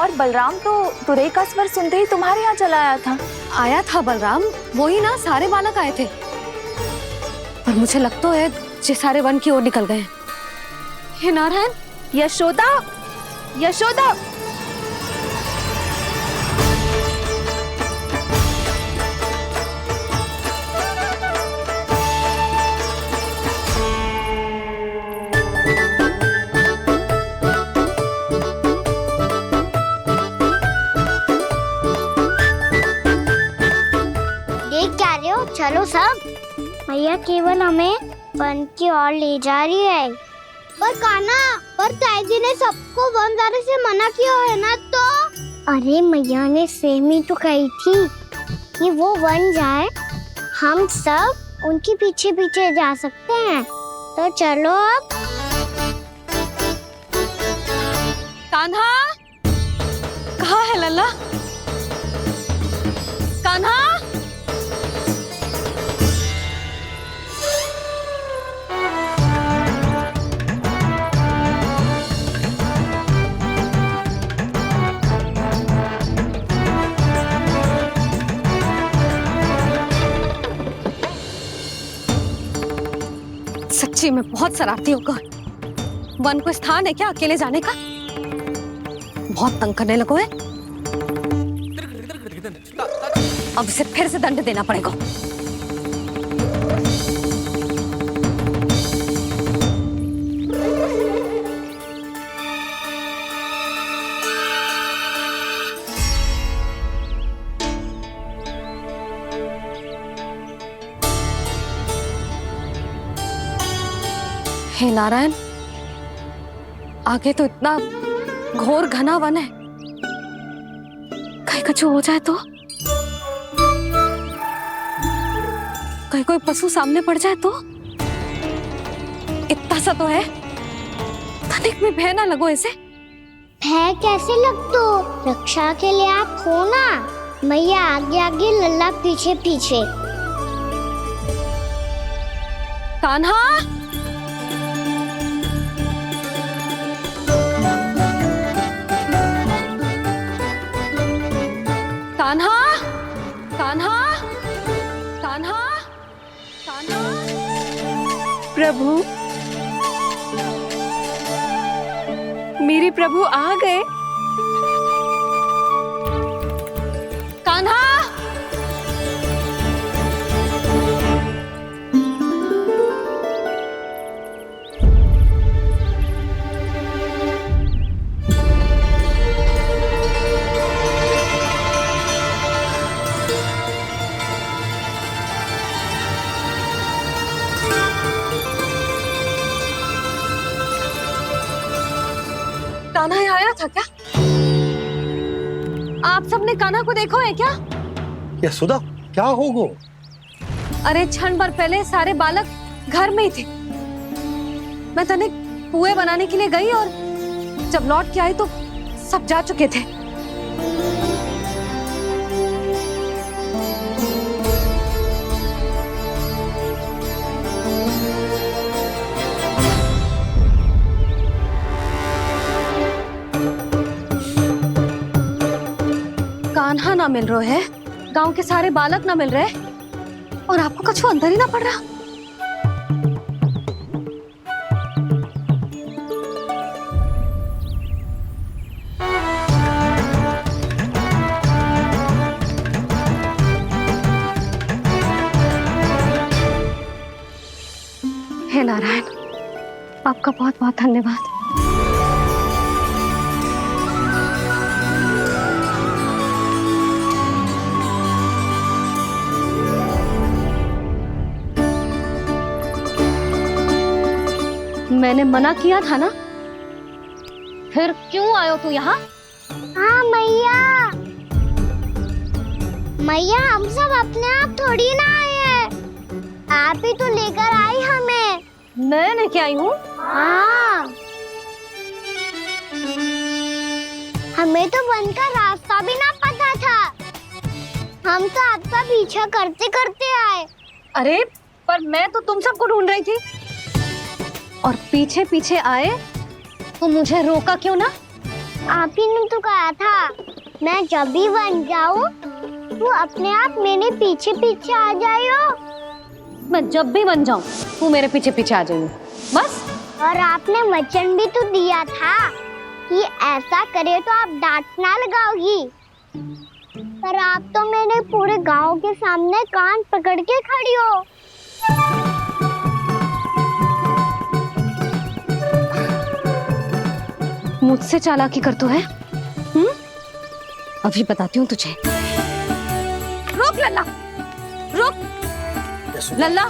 और बलराम तो तुरई का स्वर सुनते ही तुम्हारे यहाँ चला आया था। आया था बलराम, वही ना सारे बालक आए थे। पर मुझे लगता है ये सारे वन की ओर निकल गए। हे नारायण, यशोदा, यशोदा, चलो सब, मैया केवल हमें वन की ओर ले जा रही है। पर कान्हा, पर ताईजी ने सबको वन जाने से मना किया है ना। तो अरे मैया ने सेम ही तो कही थी कि वो वन जाए, हम सब उनके पीछे पीछे जा सकते हैं। तो चलो अब। कान्हा, कहाँ है लल्ला? कान्हा, सच्ची में बहुत शरारती होगा। वन को स्थान है क्या अकेले जाने का? बहुत तंग करने लगो है। अब इसे फिर से दंड देना पड़ेगा। हे नारायण, आगे तो इतना घोर घना वन है, कहीं कुछ हो जाए तो? कहीं कोई पशु सामने पड़ जाए तो? इतना सा तो है, तनिक भी भय ना लगो इसे। भय कैसे लग तो? रक्षा के लिए आप हो ना। मैया आगे आगे, लल्ला पीछे पीछे। कान्हा, कान्हा, कान्हा, कान्हा, कान्हा। प्रभु, मेरे प्रभु आ गए। कान्हा, कान्हा यहाँ आया था क्या? आप सबने कान्हा को देखो है क्या? यशोदा, क्या हो गो? अरे क्षण भर पहले सारे बालक घर में ही थे। मैं तनिक पुए बनाने के लिए गई और जब लौट के आई तो सब जा चुके थे। कान्हा ना मिल रहा है, गांव के सारे बालक ना मिल रहे, और आपको कुछ अंदर ही ना पड़ रहा। हे नारायण, आपका बहुत बहुत धन्यवाद। मैंने मना किया था ना, फिर क्यों आयो तू यहाँ? हाँ मैया, मैया हम सब अपने आप थोड़ी ना आए हैं, आप ही तो लेकर आई हमें। मैं लेके आई हूँ? हाँ, हमें तो वन का रास्ता भी ना पता था, हम तो आपका पीछा करते करते आए। अरे पर मैं तो तुम सबको ढूंढ रही थी, और पीछे पीछे आए तो मुझे रोका क्यों ना? आप ही ने तो कहा था मैं जब भी बन जाऊं तू अपने आप मेरे पीछे पीछे आ जाइयो। मैं जब भी बन जाऊं तू मेरे पीछे पीछे आ जाइयो, बस। और आपने वचन भी तो दिया था कि ऐसा करे तो आप डांट ना लगाओगी, पर आप तो मेरे पूरे गांव के सामने कान पकड़ के खड़ी हो। मुझसे चालाकी कर तो है? अभी बताती हूँ तुझे। रुक लल्ला, रुक लल्ला,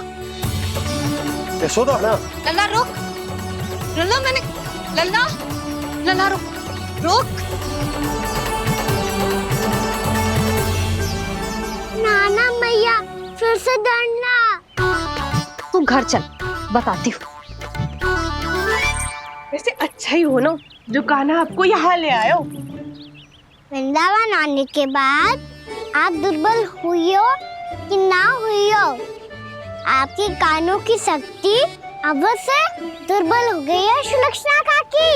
यशोदा ना, लल्ला रुक, लल्ला मैंने, लल्ला, लल्ला रुक, रुक। नाना मैया फिर से डरना। तू घर चल, बताती हूँ। वैसे अच्छा ही हो ना जो कान्हा आपको यहाँ ले आयो। वृंदावन आने के बाद आप दुर्बल हुई हो कि ना हुई हो, आपके कानों की शक्ति अब से दुर्बल हो गई है सुलक्षणा काकी।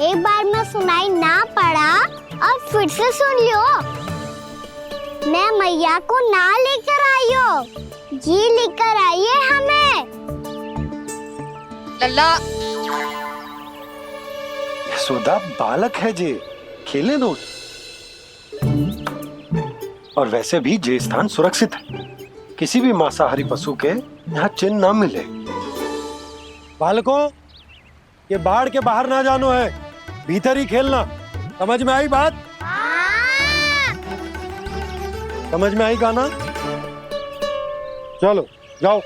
एक बार में सुनाई ना पड़ा और फिर से सुन लियो। मैं मैया को ना लेकर आई हो, जी लेकर आई है हमें। लल्ला, यशोदा बालक है जे, खेलने दो। और वैसे भी जे स्थान सुरक्षित है, किसी भी मांसाहारी पशु के यहाँ चिन्ह ना मिले। बालकों, ये बाढ़ के बाहर ना जानो है, भीतर ही खेलना। समझ में आई बात? समझ में आई गाना? चलो जाओ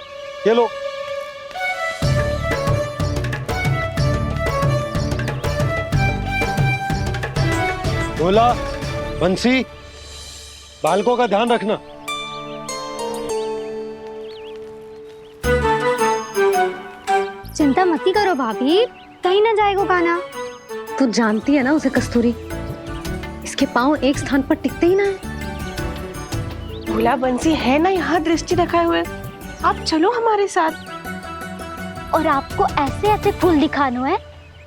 खेलो। बोला बंसी, बालकों का ध्यान रखना। चिंता मत करो भाभी, कहीं ना जाएगा कान्हा। तू जानती है ना उसे कस्तूरी, इसके पांव एक स्थान पर टिकते ही ना है। भोला बंसी है ना यहाँ दृष्टि रखाए हुए, आप चलो हमारे साथ। और आपको ऐसे ऐसे फूल दिखाना है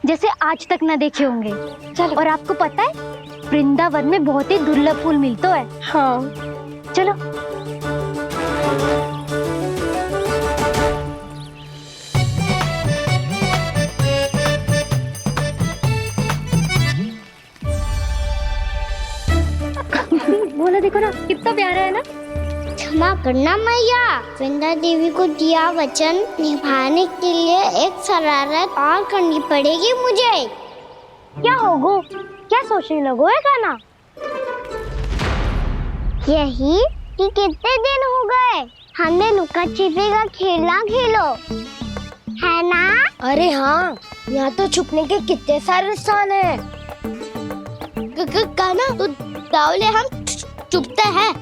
जैसे आज तक ना देखे होंगे। चलो। और आपको पता है वृंदावन में बहुत ही दुर्लभ फूल मिलते हैं। हाँ चलो। बोला देखो ना कितना प्यारा है ना। क्षमा करना मैया, वृंदा देवी को दिया वचन निभाने के लिए एक शरारत और करनी पड़ेगी मुझे। क्या होगो? क्या सोचने लगो है कान्हा? यही कि कितने दिन हो गए हमने लुका छिपी का खेलना खेलो, है ना? अरे हाँ, यहाँ तो छुपने के कितने सारे स्थान है। कान्हा तो दावले हम छुपते हैं।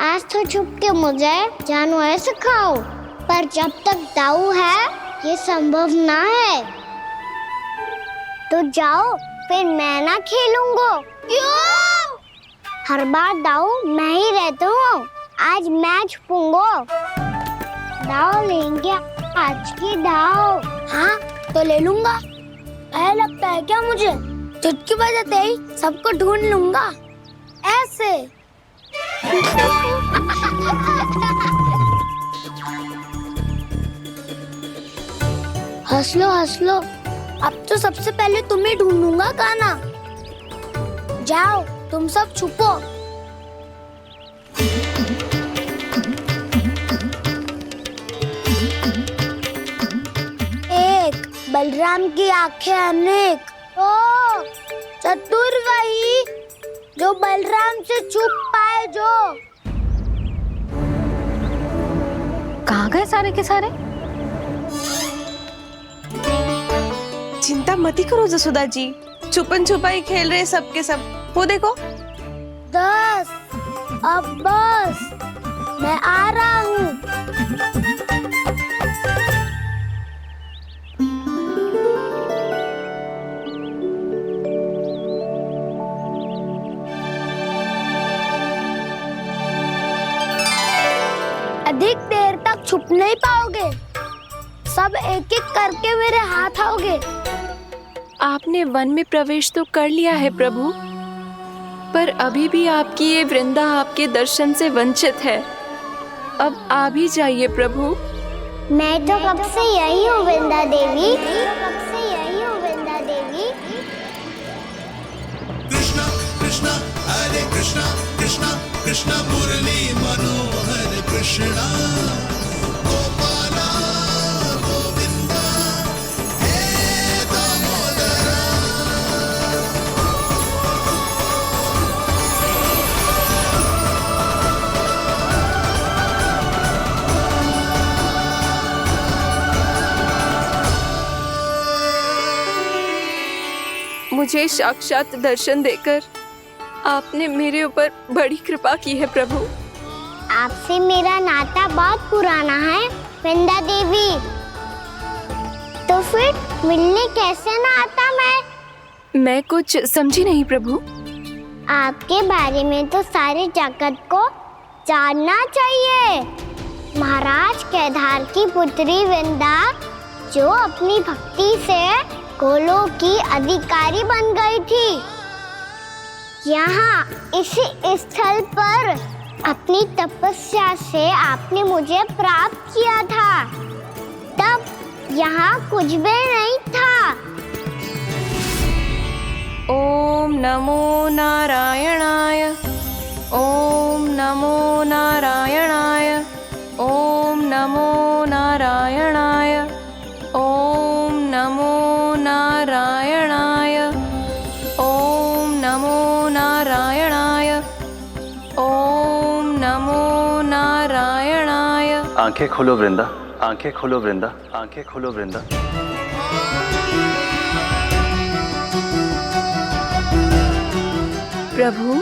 आज तो छुप के मुझे जानवर सिखाओ, पर जब तक दाऊ है ये संभव ना है। तो जाओ, फिर मैं ना खेलूंगा। क्यों? हर बार दाऊ मैं ही रहता हूँ, आज मैं छुपूंगा। दाऊ लेंगे आज की दाऊ। हाँ तो ले लूंगा। ऐसा लगता है क्या मुझे? चुटकी बजाते ही सबको ढूंढ लूंगा ऐसे। हंस लो, अब तो सबसे पहले तुम्हें ढूंढूंगा कान्हा। जाओ तुम सब छुपो। एक बलराम की आंखें अनेक, ओ चतुर वही जो बलराम। आराम से छुप पाए जो। कहाँ गए सारे के सारे? चिंता मत करो जसोदा जी, छुपन छुपाई खेल रहे सबके सब। वो देखो। 10 अब बस, मैं आ रहा हूँ। अधिक देर तक छुप नहीं पाओगे, सब एक एक करके मेरे हाथ आओगे। आपने वन में प्रवेश तो कर लिया है प्रभु, पर अभी भी आपकी ये वृंदा आपके दर्शन से वंचित है। अब आ भी जाइए प्रभु। मैं तो कब से यही हूँ वृंदा देवी, कब से यही हूँ वृंदा देवी। कृष्णा कृष्णा हरे कृष्णा कृष्णा कृष्णा मुरली मनोहर कृष्णा गोपाला गोविंदा हे दामोदरा। मुझे साक्षात दर्शन देकर आपने मेरे ऊपर बड़ी कृपा की है प्रभु। आपसे मेरा नाता बहुत पुराना है वृंदा देवी, तो फिर मिलने कैसे ना आता मैं कुछ समझी नहीं प्रभु। आपके बारे में तो सारे जगत को जानना चाहिए। महाराज केदार की पुत्री वृंदा, जो अपनी भक्ति से गोलोक की अधिकारी बन गई थी, यहाँ इसी स्थल पर अपनी तपस्या से आपने मुझे प्राप्त किया था। तब यहाँ कुछ भी नहीं था। ओम नमो नारायणाय, ओम नमो नारायणाय, ओम नमो नारायणाय, ओम नमो नारायणाय, ओम नमो नारायणाय, ओम नमो नारायणाय। आंखें खोलो वृंदा, आंखें खोलो वृंदा, आंखें खोलो वृंदा। प्रभु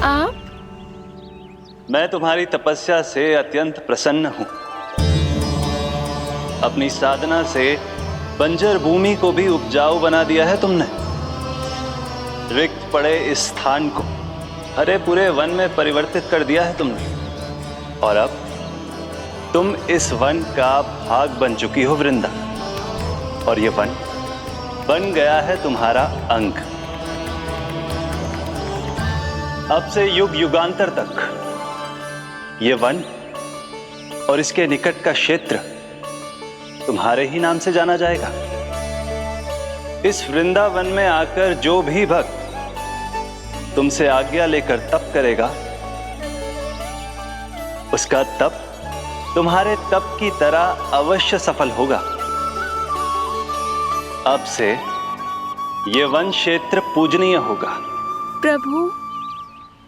आप? मैं तुम्हारी तपस्या से अत्यंत प्रसन्न हूं। अपनी साधना से बंजर भूमि को भी उपजाऊ बना दिया है तुमने। रिक्त पड़े इस स्थान को हरे पूरे वन में परिवर्तित कर दिया है तुमने, और अब तुम इस वन का भाग बन चुकी हो वृंदा, और ये वन बन गया है तुम्हारा अंग। अब से युग युगांतर तक ये वन और इसके निकट का क्षेत्र तुम्हारे ही नाम से जाना जाएगा। इस वृंदावन में आकर जो भी भक्त तुमसे आज्ञा लेकर तप करेगा, उसका तप तुम्हारे तप की तरह अवश्य सफल होगा। अब से ये वन क्षेत्र पूजनीय होगा। प्रभु,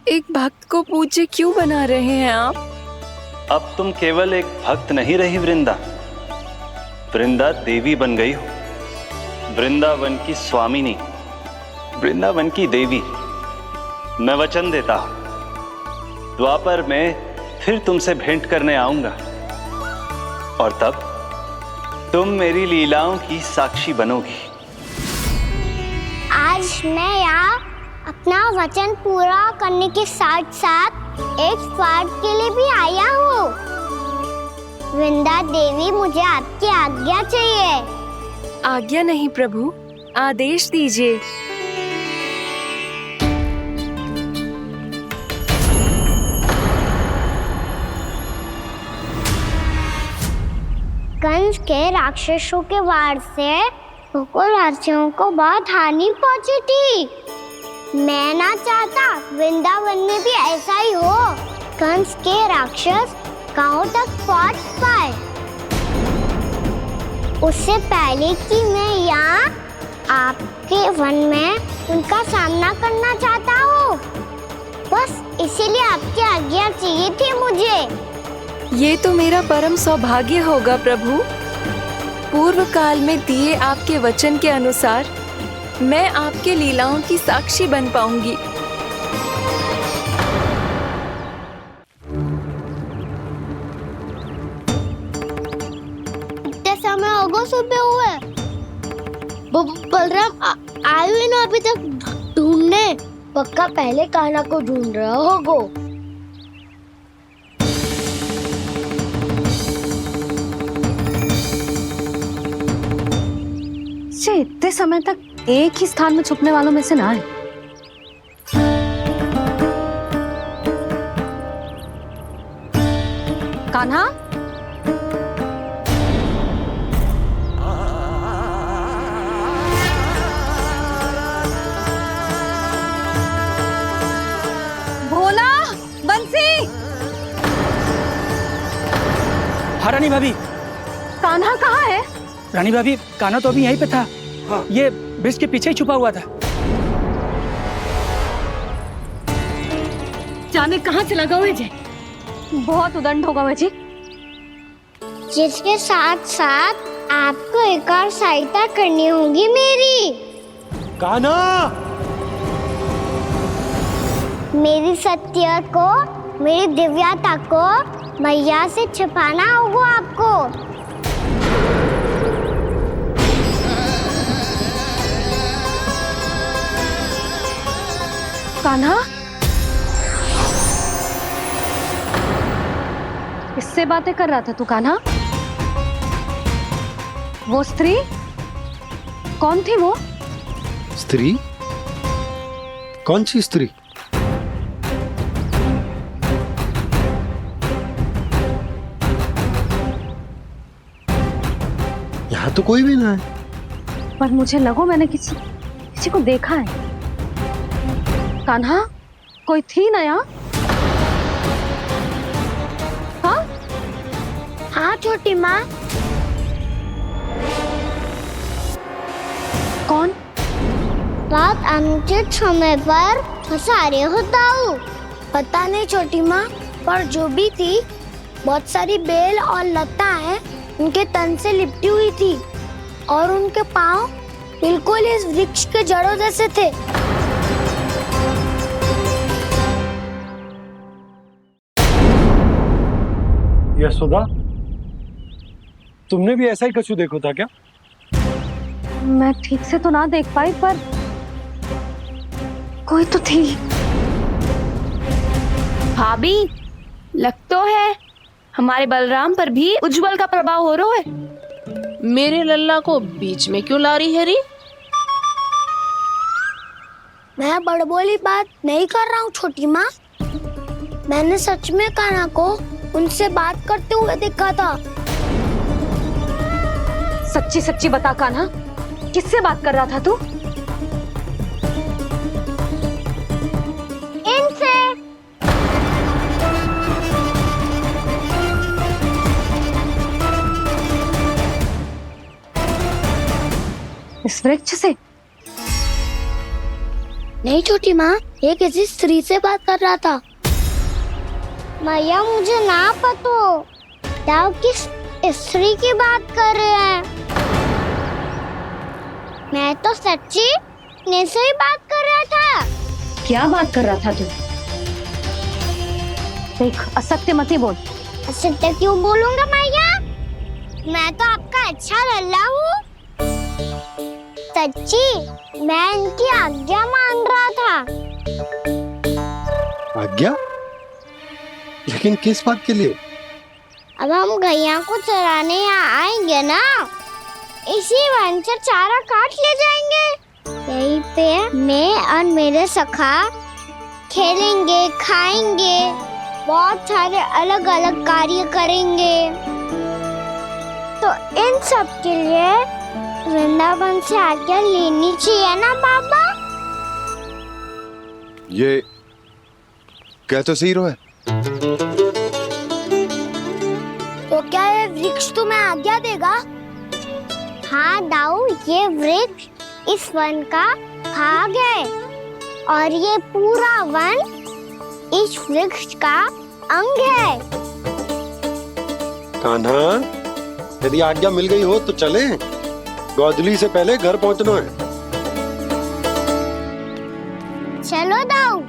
एक भक्त को पूज्य क्यों बना रहे हैं आप? अब तुम केवल एक भक्त नहीं रही वृंदा, वृंदा देवी बन गई हो। वृंदावन की स्वामिनी, वृंदावन की देवी। मैं वचन देता हूं, द्वापर में फिर तुमसे भेंट करने आऊंगा, और तब तुम मेरी लीलाओं की साक्षी बनोगी। आज मैं यहाँ अपना वचन पूरा करने के साथ साथ एक स्वार्थ के लिए भी आया हूँ। वृंदा देवी, मुझे आपकी आज्ञा चाहिए। आज्ञा नहीं प्रभु, आदेश दीजिए। कंस के राक्षसों के वार से गोकुलवासियों को बहुत हानि पहुंची थी। मैं ना चाहता वृंदावन में भी ऐसा ही हो। कंस के राक्षस गांव तक पहुंच पाए, उससे पहले कि मैं यहाँ आपके वन में उनका सामना करना चाहता हूँ। बस इसीलिए आपकी आज्ञा चाहिए थी मुझे। ये तो मेरा परम सौभाग्य होगा प्रभु। पूर्व काल में दिए आपके वचन के अनुसार मैं आपके लीलाओं की साक्षी बन पाऊंगी। इतने समय होगा सुबह हुए। बलराम आयु ही ना अभी तक ढूंढने। पक्का पहले कान्हा को ढूंढ रहा होगा। इतने समय तक एक ही स्थान में छुपने वालों में से ना है। कान्हा, भोला, बंसी। हाँ रानी भाभी। कान्हा कहाँ है? रानी भाभी, कान्हा तो अभी यहीं पे था। हाँ। ये ब्रिज के पीछे ही छुपा हुआ था। जाने कहाँ चला गया मुझे। बहुत उदंड होगा मुझे। जिसके साथ साथ आपको एक और सहायता करनी होगी मेरी। कान्हा, मेरी सत्य को, मेरी दिव्यता को मैया से छिपाना होगा आपको। कान्हा, किससे बातें कर रहा था तू कान्हा? वो स्त्री कौन थी? वो स्त्री? कौन सी स्त्री? यहाँ तो कोई भी ना है। पर मुझे लगो मैंने किसी को देखा है। कान्हा, कोई थी ना यहाँ? हाँ? हाँ छोटी माँ। कौन? रात अनुचित समय पर फंसारे होता हूँ। पता नहीं छोटी माँ, पर जो भी थी बहुत सारी बेल और लताएं उनके तन से लिपटी हुई थी और उनके पाँव बिल्कुल इस वृक्ष के जड़ों जैसे थे। यशोदा, तुमने भी ऐसा ही कछु देखो था क्या? मैं ठीक से तो ना देख पाई, पर कोई तो थी। भाभी, लग तो है हमारे बलराम पर भी उज्जवल का प्रभाव हो रहा है। मेरे लल्ला को बीच में क्यों ला रही है री? मैं बड़बोली बात नहीं कर रहा हूँ छोटी माँ। मैंने सच में कान्हा को उनसे बात करते हुए देखा था। सच्ची सच्ची बता कान्हा, किससे बात कर रहा था तू? इनसे। इस वृक्ष से? नहीं छोटी माँ, ये किसी स्त्री से बात कर रहा था। मैया मुझे ना पतो दाव किस स्त्री की बात कर रहे हैं। मैं तो सच्ची ने से ही बात कर रहा था। क्या बात कर रहा था तू? देख, असत्य मत ही बोल। असत्य क्यों बोलूंगा मैया? मैं तो आपका अच्छा लल्ला हूँ। सच्ची मैं इनकी आज्ञा मान रहा था। आज्ञा? लेकिन किस बात के लिए? अब हम गैया को चराने यहाँ आएंगे ना, इसी वन से चारा काट ले जाएंगे। यहीं पे मैं और मेरे सखा खेलेंगे, खाएंगे, बहुत सारे अलग अलग कार्य करेंगे। तो इन सब के लिए वृंदावन से आज्ञा लेनी चाहिए ना बाबा? ये क्या तो सही रो है। तो क्या ये वृक्ष तुम्हें आज्ञा देगा? हाँ दाऊ, ये वृक्ष इस वन का भाग है और ये पूरा वन इस वृक्ष का अंग है। कान्हा, यदि आज्ञा मिल गई हो तो चले। गोधूली से पहले घर पहुंचना है। चलो दाऊ।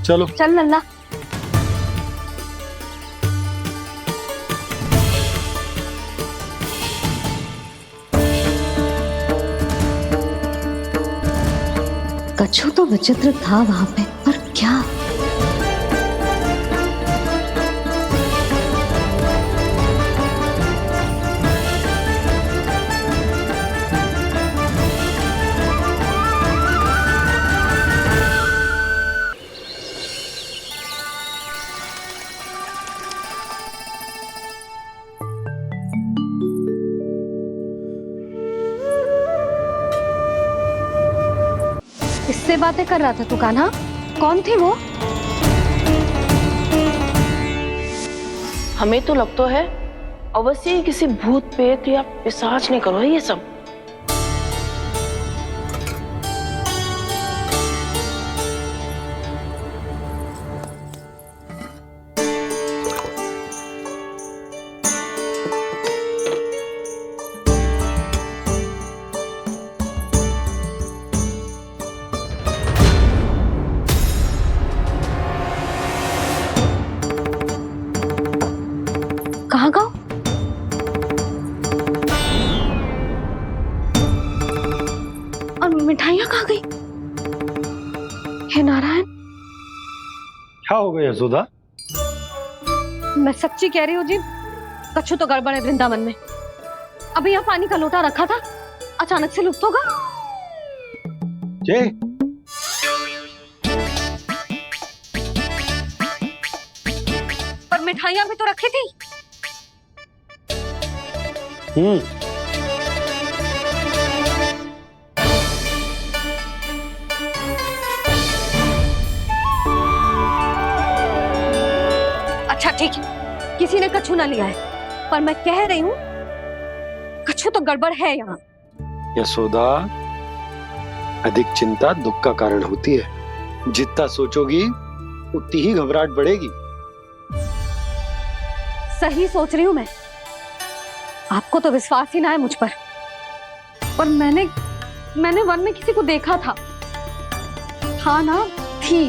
चलो चल लल्ला। कछु तो विचित्र था वहां पे, पर क्या? किससे बातें कर रहा था तू कान्हा? कौन थी वो? हमें तो लगता है अवश्य ही किसी भूत प्रेत या पिशाच ने करो ये सब। कहाँ गो? और मिठाइयाँ कहाँ गई? हे नारायण, क्या हो गया यशोदा? मैं सच्ची कह रही हूँ जी, कछु तो गड़बड़ है वृंदावन में। अभी यहाँ पानी का लोटा रखा था, अचानक से लुप्त होगा। जय पर मिठाइयाँ भी तो रखी थी। अच्छा ठीक है, किसी ने कछु ना लिया है, पर मैं कह रही हूँ कछु तो गड़बड़ है यहाँ। यशोदा, अधिक चिंता दुख का कारण होती है। जितना सोचोगी उतनी ही घबराहट बढ़ेगी। सही सोच रही हूँ मैं। आपको तो विश्वास ही ना है मुझ पर मैंने वन में किसी को देखा था। हाँ ना, थी।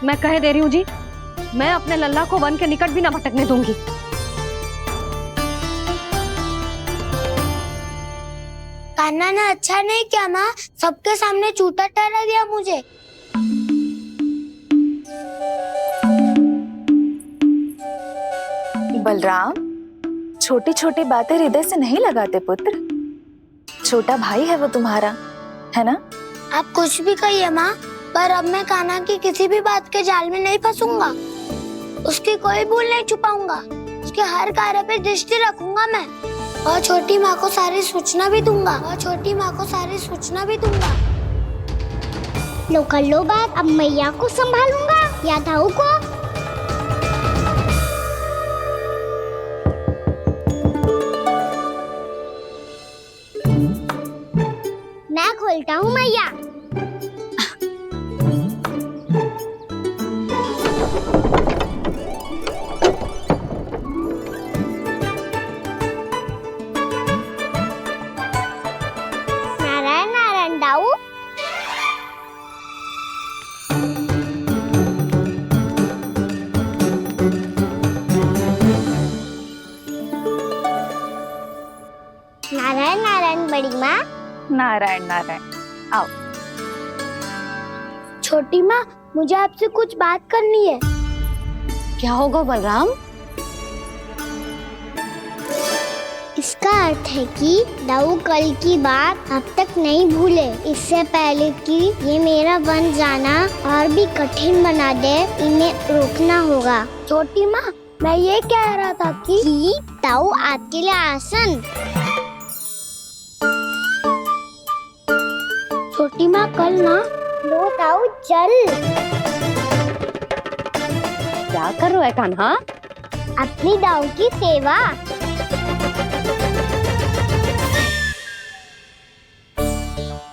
मैं कह दे रही हूँ जी, मैं अपने लल्ला को वन के निकट भी ना भटकने दूंगी। कान्हा ने अच्छा नहीं किया माँ, सबके सामने झूठा ठहरा दिया मुझे। बलराम, छोटी छोटी बातें हृदय से नहीं लगाते पुत्र। छोटा भाई है वो तुम्हारा, है ना? आप कुछ भी कहिए माँ, पर अब मैं कान्हा की किसी भी बात के जाल में नहीं फंसूंगा। उसकी कोई भूल नहीं छुपाऊंगा। उसके हर कार्य पे दृष्टि रखूंगा मैं, और छोटी माँ को सारी सूचना भी दूंगा। लो कर लो बात, अब मैया को संभालूंगा या दाऊ को। मैं खोलता हूँ मैया। नारायण नारायण दाऊ। नारायण नारायण बड़ी माँ। नारायण नारायण, आओ। छोटी माँ, मुझे आपसे कुछ बात करनी है। क्या होगा बलराम? इसका अर्थ है कि दाऊ कल की बात अब तक नहीं भूले। इससे पहले कि ये मेरा वन जाना और भी कठिन बना दे, इन्हें रोकना होगा। छोटी माँ, मैं ये कह रहा था कि दाऊ आपके लिए आसन। छोटी माँ, कल ना लो दाऊ चल। क्या कर रहा है कान्हा? अपनी दाऊ की सेवा।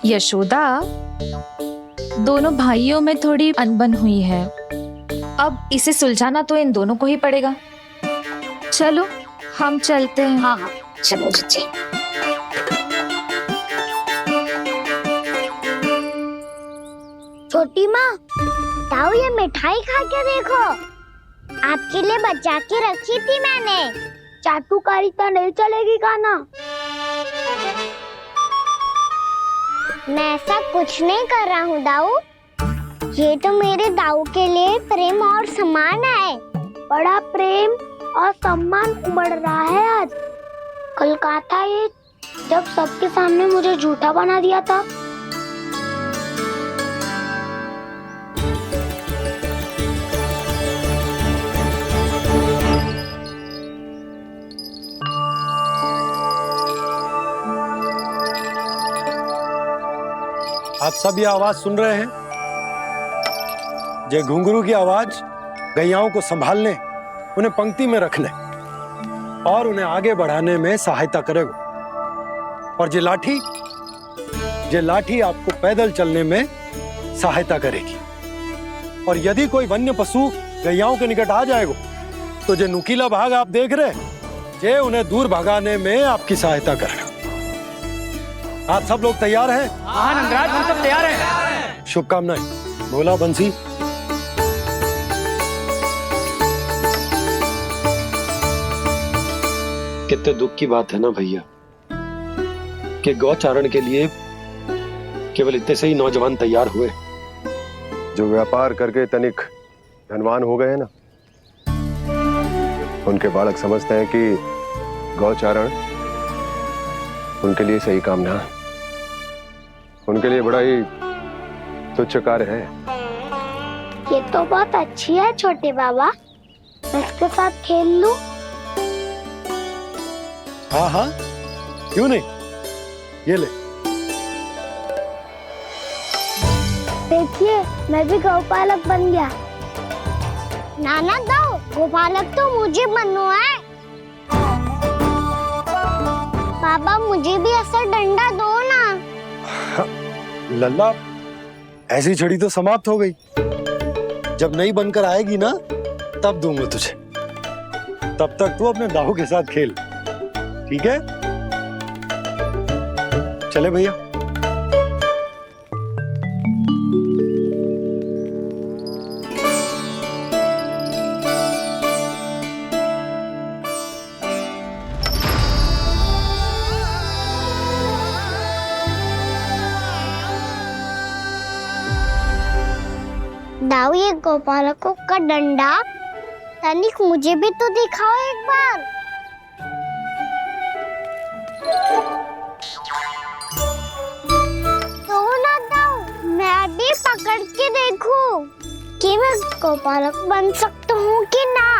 यशोदा, दोनों भाइयों में थोड़ी अनबन हुई है। अब इसे सुलझाना तो इन दोनों को ही पड़ेगा। चलो हम चलते हैं। हाँ हाँ चलो चचे। छोटी माँ, ताऊ ये मिठाई खा के देखो, आपके लिए बचा के रखी थी मैंने। चाटुकारिता नहीं चलेगी कान्हा। मैं ऐसा कुछ नहीं कर रहा हूँ दाऊ, ये तो मेरे दाऊ के लिए प्रेम और सम्मान है। बड़ा प्रेम और सम्मान उमड़ रहा है आज। कल कहा था ये जब सबके सामने मुझे झूठा बना दिया था। आप सब ये आवाज सुन रहे हैं? ये घुंघरू की आवाज गैयाओं को संभालने, उन्हें पंक्ति में रखने और उन्हें आगे बढ़ाने में सहायता करेगा। और ये लाठी आपको पैदल चलने में सहायता करेगी। और यदि कोई वन्य पशु गैयाओं के निकट आ जाएगा तो जो नुकीला भाग आप देख रहे हैं, ये उन्हें दूर भगाने में आपकी सहायता करेगा। आप सब लोग तैयार हैं? हाँ नंदराज, हम सब तैयार हैं। शुभकामनाएं। भोला बंसी। कितने दुख की बात है ना भैया कि गौचारण के लिए केवल इतने से ही नौजवान तैयार हुए। जो व्यापार करके तनिक धनवान हो गए ना, उनके बालक समझते हैं कि गौचारण उनके लिए सही काम ना है, उनके लिए बड़ा ही तुच्छ कार्य है। ये तो बहुत अच्छी है छोटे बाबा, मैं इसके साथ खेल लूं? हाँ हाँ क्यों नहीं, ये ले। देखिए मैं भी गौपालक बन गया। नाना दो, गौपालक तो मुझे बनना है। बाबा मुझे भी ऐसा डंडा दो ना। लल्ला, ऐसी छड़ी तो समाप्त हो गई। जब नई बनकर आएगी ना तब दूंगा तुझे। तब तक तू अपने दाऊ के साथ खेल, ठीक है? चले भैया। दाऊ ये गोपालकों का डंडा तनिक मुझे भी तो दिखाओ एक बार। तो ना दाऊ, मैं भी पकड़ के देखूं कि मैं गोपालक बन सकता हूँ कि ना।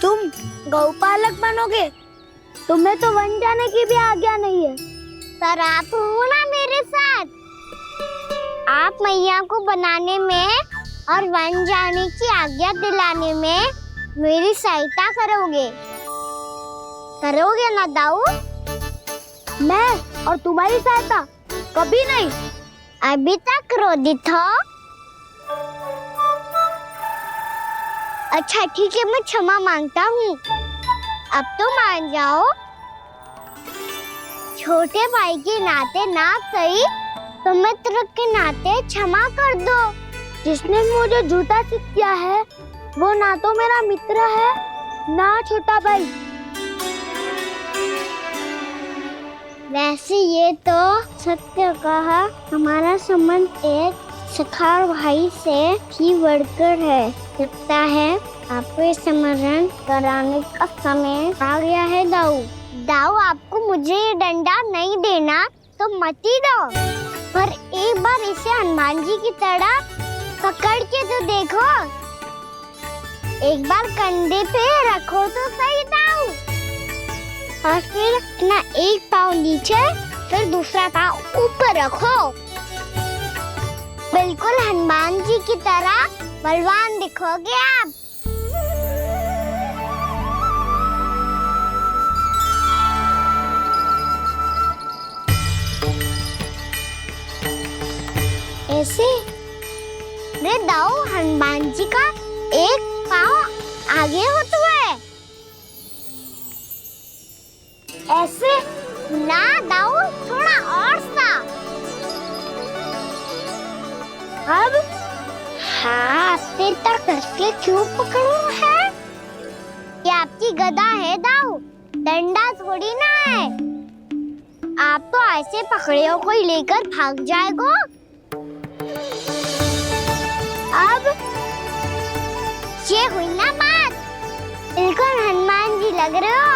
तुम गौपालक बनोगे? तुम्हें तो वन जाने की भी आज्ञा नहीं है। पर आप हो ना मेरे साथ, आप मैया को बनाने में और वन जाने की आज्ञा दिलाने में मेरी सहायता करोगे ना दाऊ? मैं और तुम्हारी सहायता कभी नहीं। अभी तक क्रोधित हो? अच्छा ठीक है, मैं क्षमा मांगता हूँ। अब तो मान जाओ। छोटे भाई के नाते ना सही तो मित्र के नाते क्षमा कर दो। जिसने मुझे झूठा सिद्ध किया है वो ना तो मेरा मित्र है ना छोटा भाई। वैसे ये तो सत्य कहा, हमारा संबंध एक सखा भाई से भी बढ़कर है। लगता है आपको स्मरण कराने का समय आ गया है दाऊ। दाऊ आपको मुझे ये डंडा नहीं देना तो मत ही दो, पर एक बार इसे हनुमान जी की तरह पकड़ के तो देखो। एक बार कंधे पे रखो तो सही दाऊ, और फिर अपना एक पाँव नीचे फिर दूसरा पाँव ऊपर रखो। बिल्कुल हनुमान जी की तरह बलवान दिखोगे आप। कैसे? रे दाऊ, हनुमान जी का एक पाँव आगे हो तो है। ऐसे ना दाऊ, थोड़ा और सा। अब हाथ से तक करके क्यों पकड़ू है? ये आपकी गदा है दाऊ, डंडा थोड़ी ना है। आप तो ऐसे पकड़े हो कोई लेकर भाग जाएगा। अब ये हुई ना बात, बिल्कुल हनुमान जी लग रहे हो।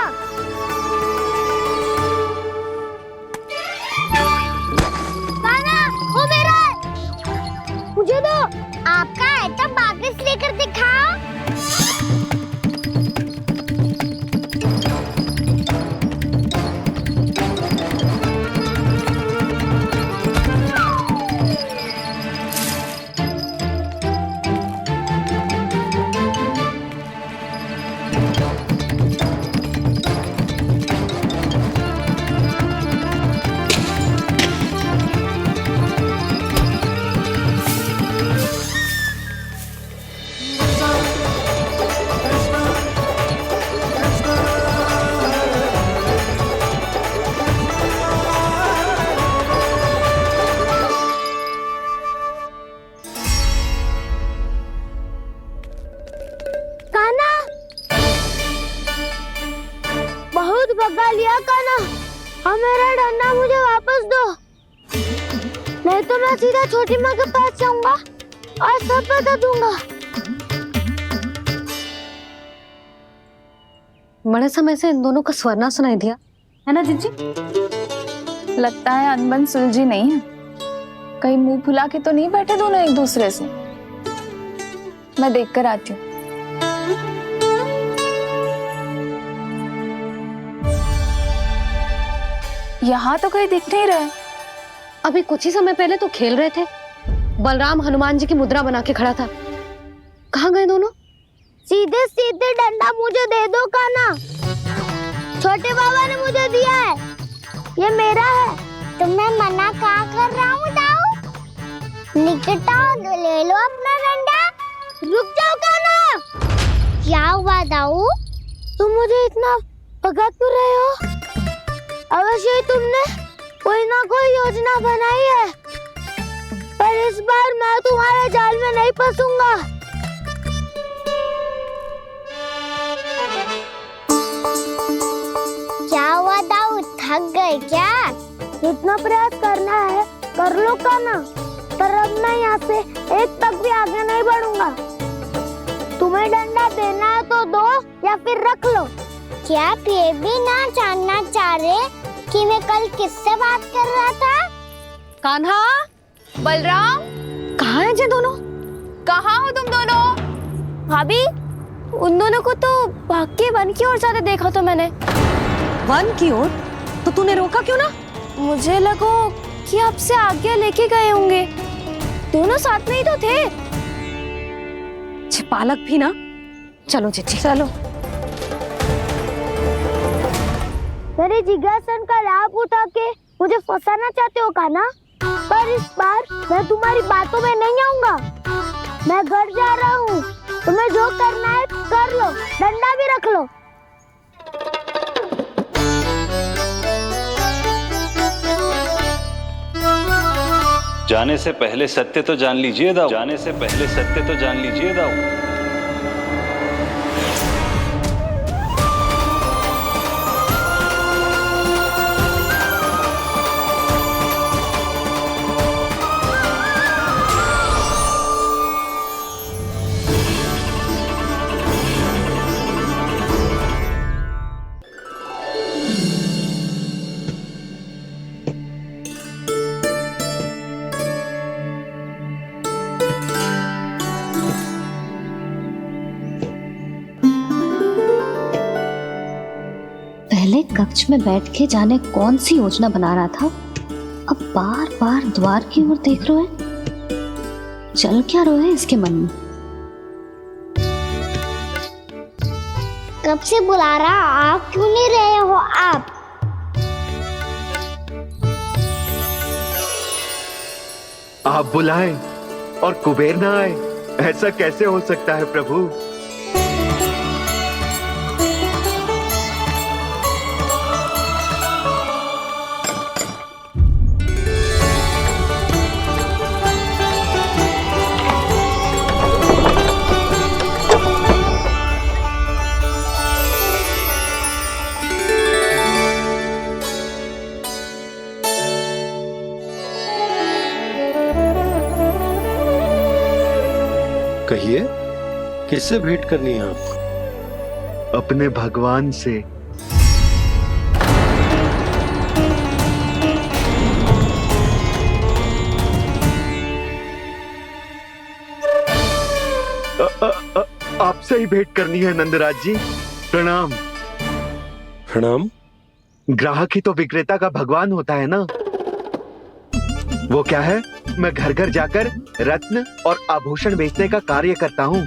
कान्हा, वो मेरा, मुझे दो। आपका है तो वापस लेकर दिखाओ। बहुत भगा लिया कान्हा, अब मेरा डंडा मुझे वापस दो, नहीं तो मैं सीधा छोटी माँ के पास जाऊंगा और सब बता दूंगा। बड़े समय से इन दोनों का स्वरना सुनाई दिया है ना जीजी? लगता है अनबन सुलझी नहीं है। कहीं मुंह फुला के तो नहीं बैठे दोनों एक दूसरे से। मैं देख कर आती हूँ। यहाँ तो कहीं दिख नहीं रहा। अभी कुछ ही समय पहले तो खेल रहे थे। बलराम हनुमान जी की मुद्रा बना के खड़ा था। कहाँ गए दोनों? सीधे सीधे डंडा मुझे दे दो कान्हा, छोटे बाबा ने मुझे दिया है, ये मेरा है। तो मैं मना कहाँ कर रहा हूँ दाऊ? निकट आओ, ले लो अपना डंडा। रुक जाओ कान्हा। क्या हुआ दाऊ, तुम मुझे इतना भगा क्यों रहे हो? अवश्य ही तुमने कोई ना कोई योजना बनाई है, पर इस बार मैं तुम्हारे जाल में नहीं फंसूंगा। क्या हुआ दाऊ, थक गए क्या? जितना प्रयास करना है कर लो कान्हा, पर अब मैं यहाँ से एक तक भी आगे नहीं बढ़ूंगा। तुम्हें डंडा देना है तो दो या फिर रख लो। क्या आप ये भी ना जानना चाह रहे कि मैं कल किससे बात कर रहा था? कान्हा, बलराम, कहाँ हैं ये दोनों? कहाँ हो तुम दोनों? भाभी, उन दोनों को तो भाग के वन की ओर जाते देखा तो मैंने। वन की ओर? तो तूने रोका क्यों ना? मुझे लगो कि आपसे आगे लेके गए होंगे। दोनों साथ में ही तो थे। पालक भी ना। चलो जीजी, चलो। मेरे जिज्ञासन का लाभ उठा के मुझे फंसाना चाहते हो कान्हा, पर इस बार मैं तुम्हारी बातों में नहीं आऊंगा। मैं घर जा रहा हूँ, तुम्हें जो करना है कर लो, डंडा भी रख लो। जाने से पहले सत्य तो जान लीजिए दाऊ, जाने से पहले सत्य तो जान लीजिए दाऊ। पहले कक्ष में बैठ के जाने कौन सी योजना बना रहा था, अब बार बार द्वार की ओर देख रहे हैं। चल क्या रहे हैं इसके मन में? कब से बुला रहा, आप क्यों नहीं रहे हो? आप आप बुलाएं और कुबेर ना आए, ऐसा कैसे हो सकता है प्रभु? कहिए, किससे भेंट करनी है आपको? अपने भगवान से। आपसे ही भेंट करनी है नंदराज जी। प्रणाम। प्रणाम। ग्राहक ही तो विक्रेता का भगवान होता है ना। वो क्या है, मैं घर घर जाकर रत्न और आभूषण बेचने का कार्य करता हूँ।